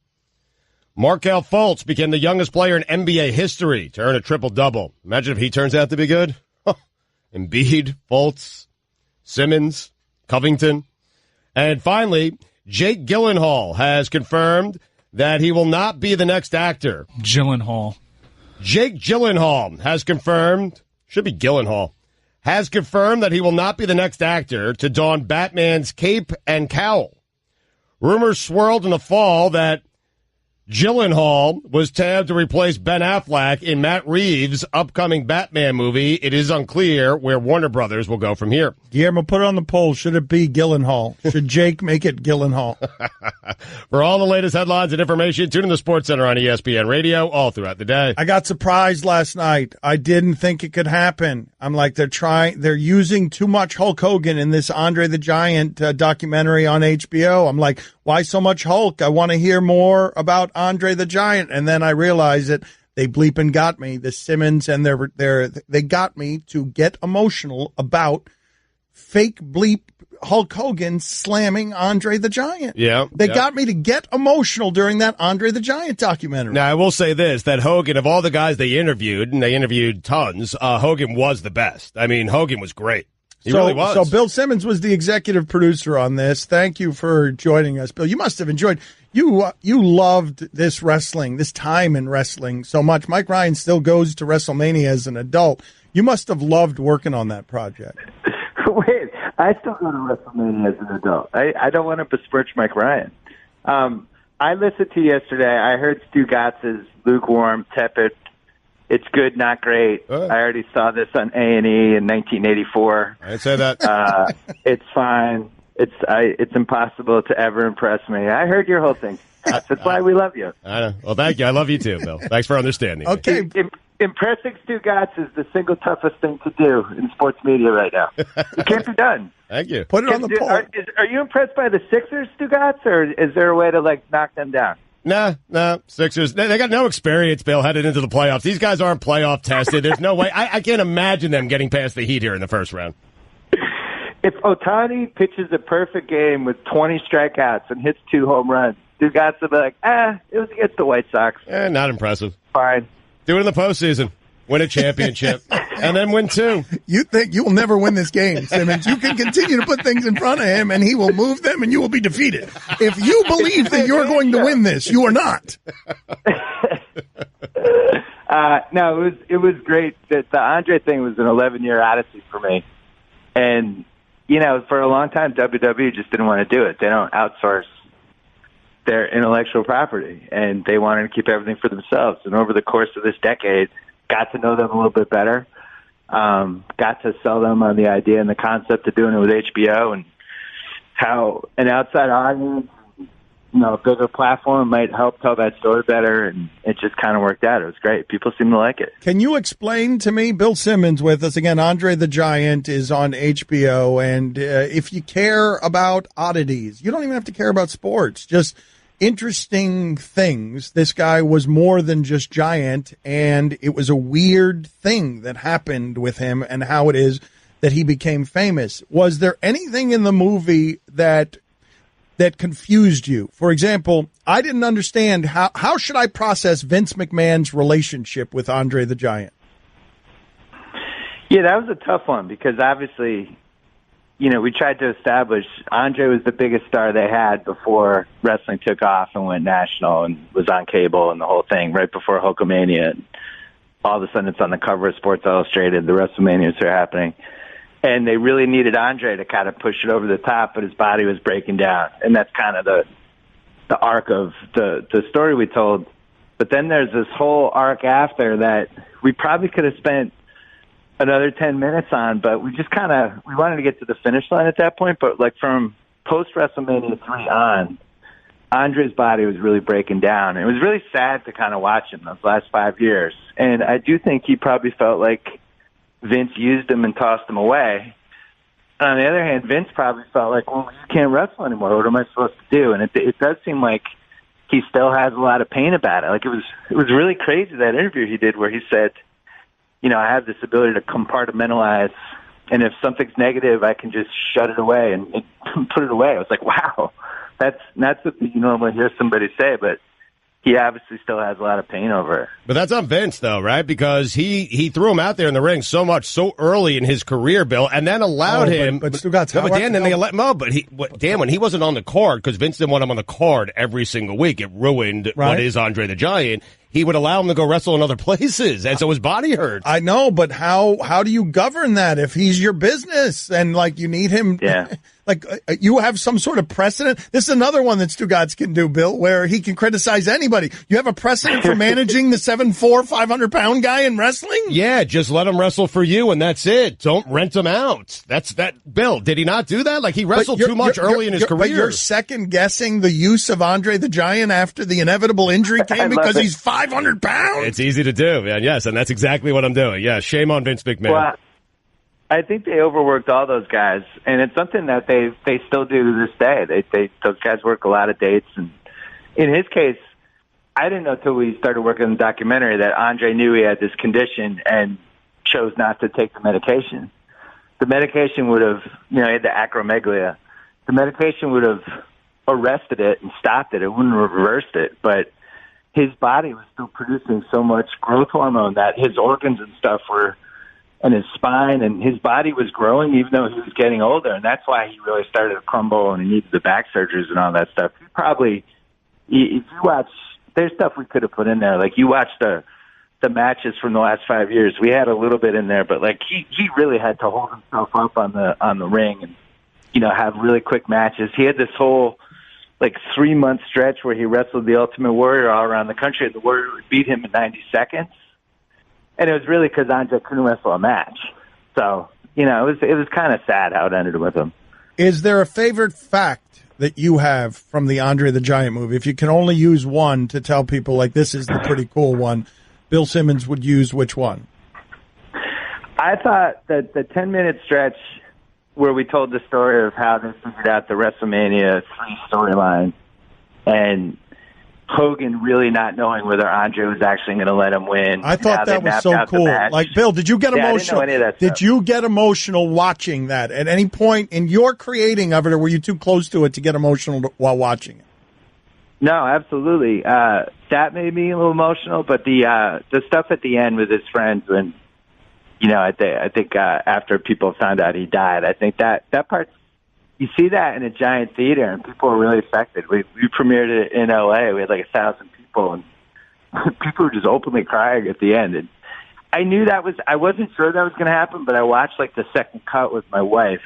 Markelle Fultz became the youngest player in NBA history to earn a triple-double. Imagine if he turns out to be good. Embiid, Fultz, Simmons, Covington. And finally, Jake Gyllenhaal has confirmed that he will not be the next actor. Gyllenhaal. Jake Gyllenhaal has confirmed, should be Gyllenhaal, has confirmed that he will not be the next actor to don Batman's cape and cowl. Rumors swirled in the fall that Gyllenhaal was tabbed to replace Ben Affleck in Matt Reeves' upcoming Batman movie. It is unclear where Warner Brothers will go from here. Guillermo, put it on the poll. Should it be Gyllenhaal? Should Jake make it Gyllenhaal? For all the latest headlines and information, tune in the Sports Center on ESPN Radio all throughout the day. I got surprised last night. I didn't think it could happen. I'm like, they're using too much Hulk Hogan in this Andre the Giant documentary on HBO. I'm like, why so much Hulk? I want to hear more about Andre the Giant. And then I realized that they bleeping got me, the Simmons, and they got me to get emotional about fake bleep Hulk Hogan slamming Andre the Giant. Yeah. They got me to get emotional during that Andre the Giant documentary. Now, I will say this, that Hogan, of all the guys they interviewed, and they interviewed tons, Hogan was the best. I mean, Hogan was great. He really was. So Bill Simmons was the executive producer on this. Thank you for joining us, Bill. You must have enjoyed. You loved this wrestling, this time in wrestling so much. Mike Ryan still goes to WrestleMania as an adult. You must have loved working on that project. Wait, I still go to WrestleMania as an adult. I don't want to besmirch Mike Ryan. I listened to yesterday. I heard Stugotz's lukewarm, tepid. It's good, not great. I already saw this on A&E in 1984. I'd say that. It's fine. It's impossible to ever impress me. I heard your whole thing. That's why we love you. I know. Well, thank you. I love you too, Bill. Thanks for understanding. Okay. Impressing Stugotz is the single toughest thing to do in sports media right now. It can't be done. Thank you. Put it on the poll. Are you impressed by the Sixers, Stugotz, or is there a way to knock them down? Nah. Sixers, they got no experience, Bill, headed into the playoffs. These guys aren't playoff tested. There's no way. I can't imagine them getting past the Heat here in the first round. If Ohtani pitches a perfect game with 20 strikeouts and hits 2 home runs, Stugotz will be like, it was against the White Sox. Not impressive. Fine. Do it in the postseason. Win a championship. And then win 2. You think you will never win this game, Simmons. You can continue to put things in front of him, and he will move them, and you will be defeated. If you believe that you're going to win this, you are not. No, it was great. The Andre thing was an 11-year odyssey for me. And, for a long time, WWE just didn't want to do it. They don't outsource their intellectual property, and they wanted to keep everything for themselves. And over the course of this decade, got to know them a little bit better, got to sell them on the idea and the concept of doing it with HBO and how an outside audience, a bigger platform might help tell that story better, and it just kind of worked out. It was great. People seem to like it. Can you explain to me, Bill Simmons with us again, Andre the Giant is on HBO, and if you care about oddities, you don't even have to care about sports, just interesting things. This guy was more than just giant, and it was a weird thing that happened with him and how it is that he became famous. Was there anything in the movie that confused you? For example, I didn't understand how should I process Vince McMahon's relationship with Andre the Giant? Yeah, that was a tough one because obviously, we tried to establish Andre was the biggest star they had before wrestling took off and went national and was on cable and the whole thing right before Hulkamania. And all of a sudden it's on the cover of Sports Illustrated. The WrestleManias are happening. And they really needed Andre to kind of push it over the top, but his body was breaking down. And that's kind of the arc of the story we told. But then there's this whole arc after that we probably could have spent another 10 minutes on, but we just we wanted to get to the finish line at that point. But from post-WrestleMania 3 on, Andre's body was really breaking down. And it was really sad to kind of watch him those last 5 years. And I do think he probably felt like Vince used him and tossed him away. And on the other hand, Vince probably felt like, well, you can't wrestle anymore. What am I supposed to do? And it does seem like he still has a lot of pain about it. It was really crazy, that interview he did where he said, I have this ability to compartmentalize, and if something's negative, I can just shut it away and put it away. I was like, wow, that's not something you normally hear somebody say, but he obviously still has a lot of pain over it. But that's on Vince, though, right? Because he threw him out there in the ring so early in his career, Bill, and then allowed him. But Stugotz, no, but Dan, then they let no, but Dan, when he wasn't on the card, because Vince didn't want him on the card every single week, it ruined what is Andre the Giant. He would allow him to go wrestle in other places, and so his body hurts. I know, but how do you govern that if he's your business and like you need him? Yeah. Like you have some sort of precedent. This is another one that Stugotz can do, Bill, where he can criticize anybody. You have a precedent for managing the 7'4", 500-pound guy in wrestling? Yeah, just let him wrestle for you, and that's it. Don't rent him out. That's that. Bill, did he not do that? Like he wrestled too much early in his career. But you're second guessing the use of Andre the Giant after the inevitable injury came because he's 500 pounds. It's easy to do, man. Yes, and that's exactly what I'm doing. Yeah, shame on Vince McMahon. Well, I think they overworked all those guys, and it's something that they still do to this day. Those guys work a lot of dates, and in his case, I didn't know till we started working on the documentary that Andre knew he had this condition and chose not to take the medication. The medication would have, he had the acromegalia. The medication would have arrested it and stopped it. It wouldn't have reversed it, but his body was still producing so much growth hormone that his organs and stuff were, and his spine and his body was growing even though he was getting older. And that's why he really started to crumble and he needed the back surgeries and all that stuff. He probably, if you watch, there's stuff we could have put in there. Like you watch the matches from the last 5 years. We had a little bit in there, but like he really had to hold himself up on the ring and, have really quick matches. He had this whole, 3-month stretch where he wrestled the Ultimate Warrior all around the country, and the Warrior would beat him in 90 seconds. And it was really because Andre couldn't wrestle a match. So, it was kind of sad how it ended with him. Is there a favorite fact that you have from the Andre the Giant movie? If you can only use one to tell people, this is the pretty cool one, Bill Simmons would use which one? I thought that the 10-minute stretch where we told the story of how they figured out the WrestleMania 3 storyline and Hogan really not knowing whether Andre was actually going to let him win. I thought that was so cool. Bill, did you get emotional? I didn't know any of that stuff. Did you get emotional watching that at any point in your creating of it, or were you too close to it to get emotional while watching it? No, absolutely. That made me a little emotional, but the stuff at the end with his friends when, I think after people found out he died, I think that part, you see that in a giant theater, and people were really affected. We premiered it in L.A. We had 1,000 people, and people were just openly crying at the end. And I knew I wasn't sure that was going to happen, but I watched the second cut with my wife,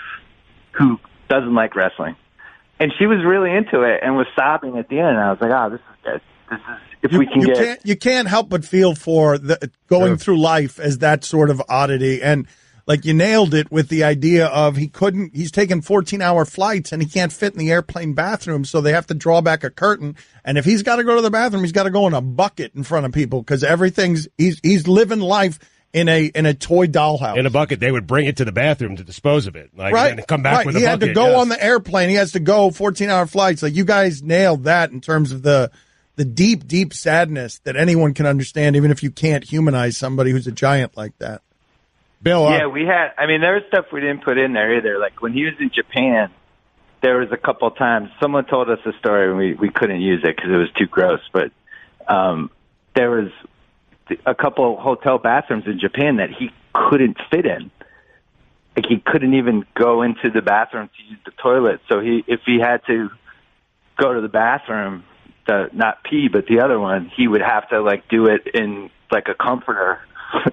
who doesn't like wrestling. And she was really into it and was sobbing at the end. And I was like, oh, this is good. This is, if we can get... You can't help but feel for going through life as that sort of oddity. And you nailed it with the idea of he's taking 14-hour flights and he can't fit in the airplane bathroom, so they have to draw back a curtain. And if he's got to go to the bathroom, he's got to go in a bucket in front of people because he's living life in a toy dollhouse. In a bucket. They would bring it to the bathroom to dispose of it. And come back with a bucket. He had to go on the airplane. He has to go 14-hour flights. You guys nailed that in terms of the deep, deep sadness that anyone can understand, even if you can't humanize somebody who's a giant like that. Bill, yeah, we had. There was stuff we didn't put in there either. When he was in Japan, there was a couple of times someone told us a story and we couldn't use it because it was too gross. But there was a couple hotel bathrooms in Japan that he couldn't fit in. He couldn't even go into the bathroom to use the toilet. So if he had to go to the bathroom, not pee, but the other one, he would have to do it in a comforter.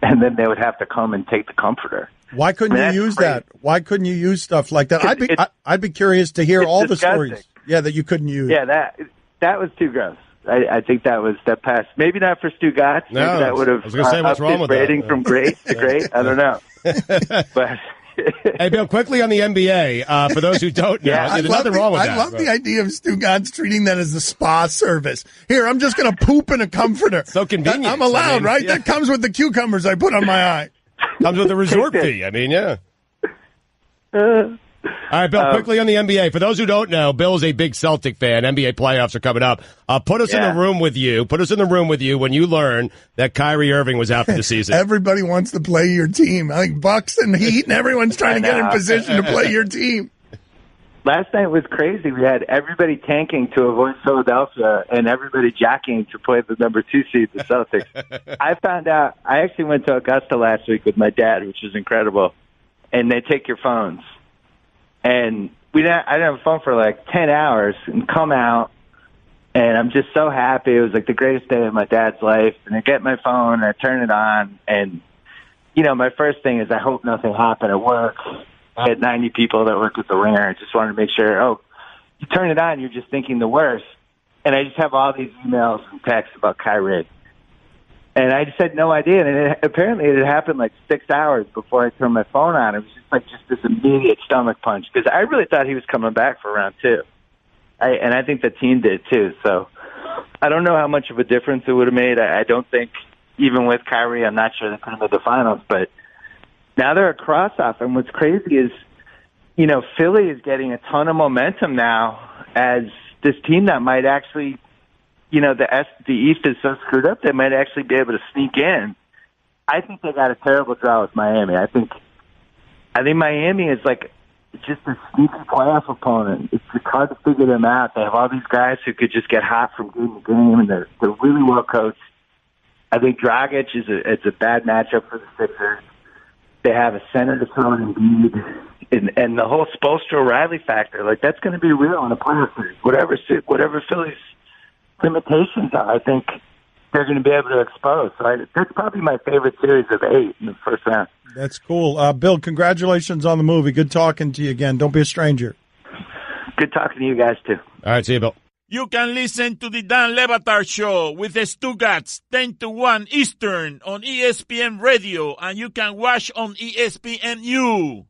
And then they would have to come and take the comforter. Why couldn't you use that? Why couldn't you use stuff like that? I'd be curious to hear all the stories. Yeah, that you couldn't use. Yeah, that was too gross. I think that passed. Maybe not for Stugotz. No, maybe that would have upped his rating from great to great. I don't know. But hey, Bill, quickly on the NBA, for those who don't know, there's nothing wrong with that. I love the idea of Stugotz treating that as a spa service. Here, I'm just going to poop in a comforter. So convenient. I'm allowed, right? Yeah. That comes with the cucumbers I put on my eye. Comes with the resort fee. Yeah. All right, Bill, quickly on the NBA. For those who don't know, Bill is a big Celtic fan. NBA playoffs are coming up. Put us in the room with you. Put us in the room with you when you learn that Kyrie Irving was out for the season. Everybody wants to play your team. I think Bucks and Heat and everyone's trying to get in position to play your team. last night was crazy. We had everybody tanking to avoid Philadelphia and everybody jacking to play the number 2 seed, the Celtics. I found out, I actually went to Augusta last week with my dad, which was incredible, and they take your phones. And I didn't have a phone for like 10 hours and come out, and I'm just so happy. It was like the greatest day of my dad's life. And I get my phone, and I turn it on, and, you know, my first thing is I hope nothing happened at work. I had 90 people that work at the Ringer. I just wanted to make sure, you turn it on, you're just thinking the worst. And I just have all these emails and texts about Kyrie. And I just had no idea. And apparently it had happened like 6 hours before I turned my phone on. It was just like this immediate stomach punch. Because I really thought he was coming back for round 2. And I think the team did too. So I don't know how much of a difference it would have made. I don't think, even with Kyrie, I'm not sure they could have made the finals. But now they're a cross-off, and what's crazy is, you know, Philly is getting a ton of momentum now as this team that might actually, you know, the East is so screwed up, they might actually be able to sneak in. I think they got a terrible draw with Miami. I think Miami is like just a sneaky playoff opponent. It's hard to figure them out. They have all these guys who could just get hot from game to game, and they're really well coached. I think Dragic it's a bad matchup for the Sixers. They have a center to throw in Embiid, and the whole Spoelstra-Riley factor, like, that's going to be real in a playoff series. Whatever Philly's limitations are, I think they're going to be able to expose. So that's probably my favorite series of 8 in the first round. That's cool. Bill, congratulations on the movie. Good talking to you again. Don't be a stranger. Good talking to you guys, too. All right, see you, Bill. You can listen to the Dan Le Batard Show with the Stugotz 10 to 1 Eastern on ESPN Radio, and you can watch on ESPNU.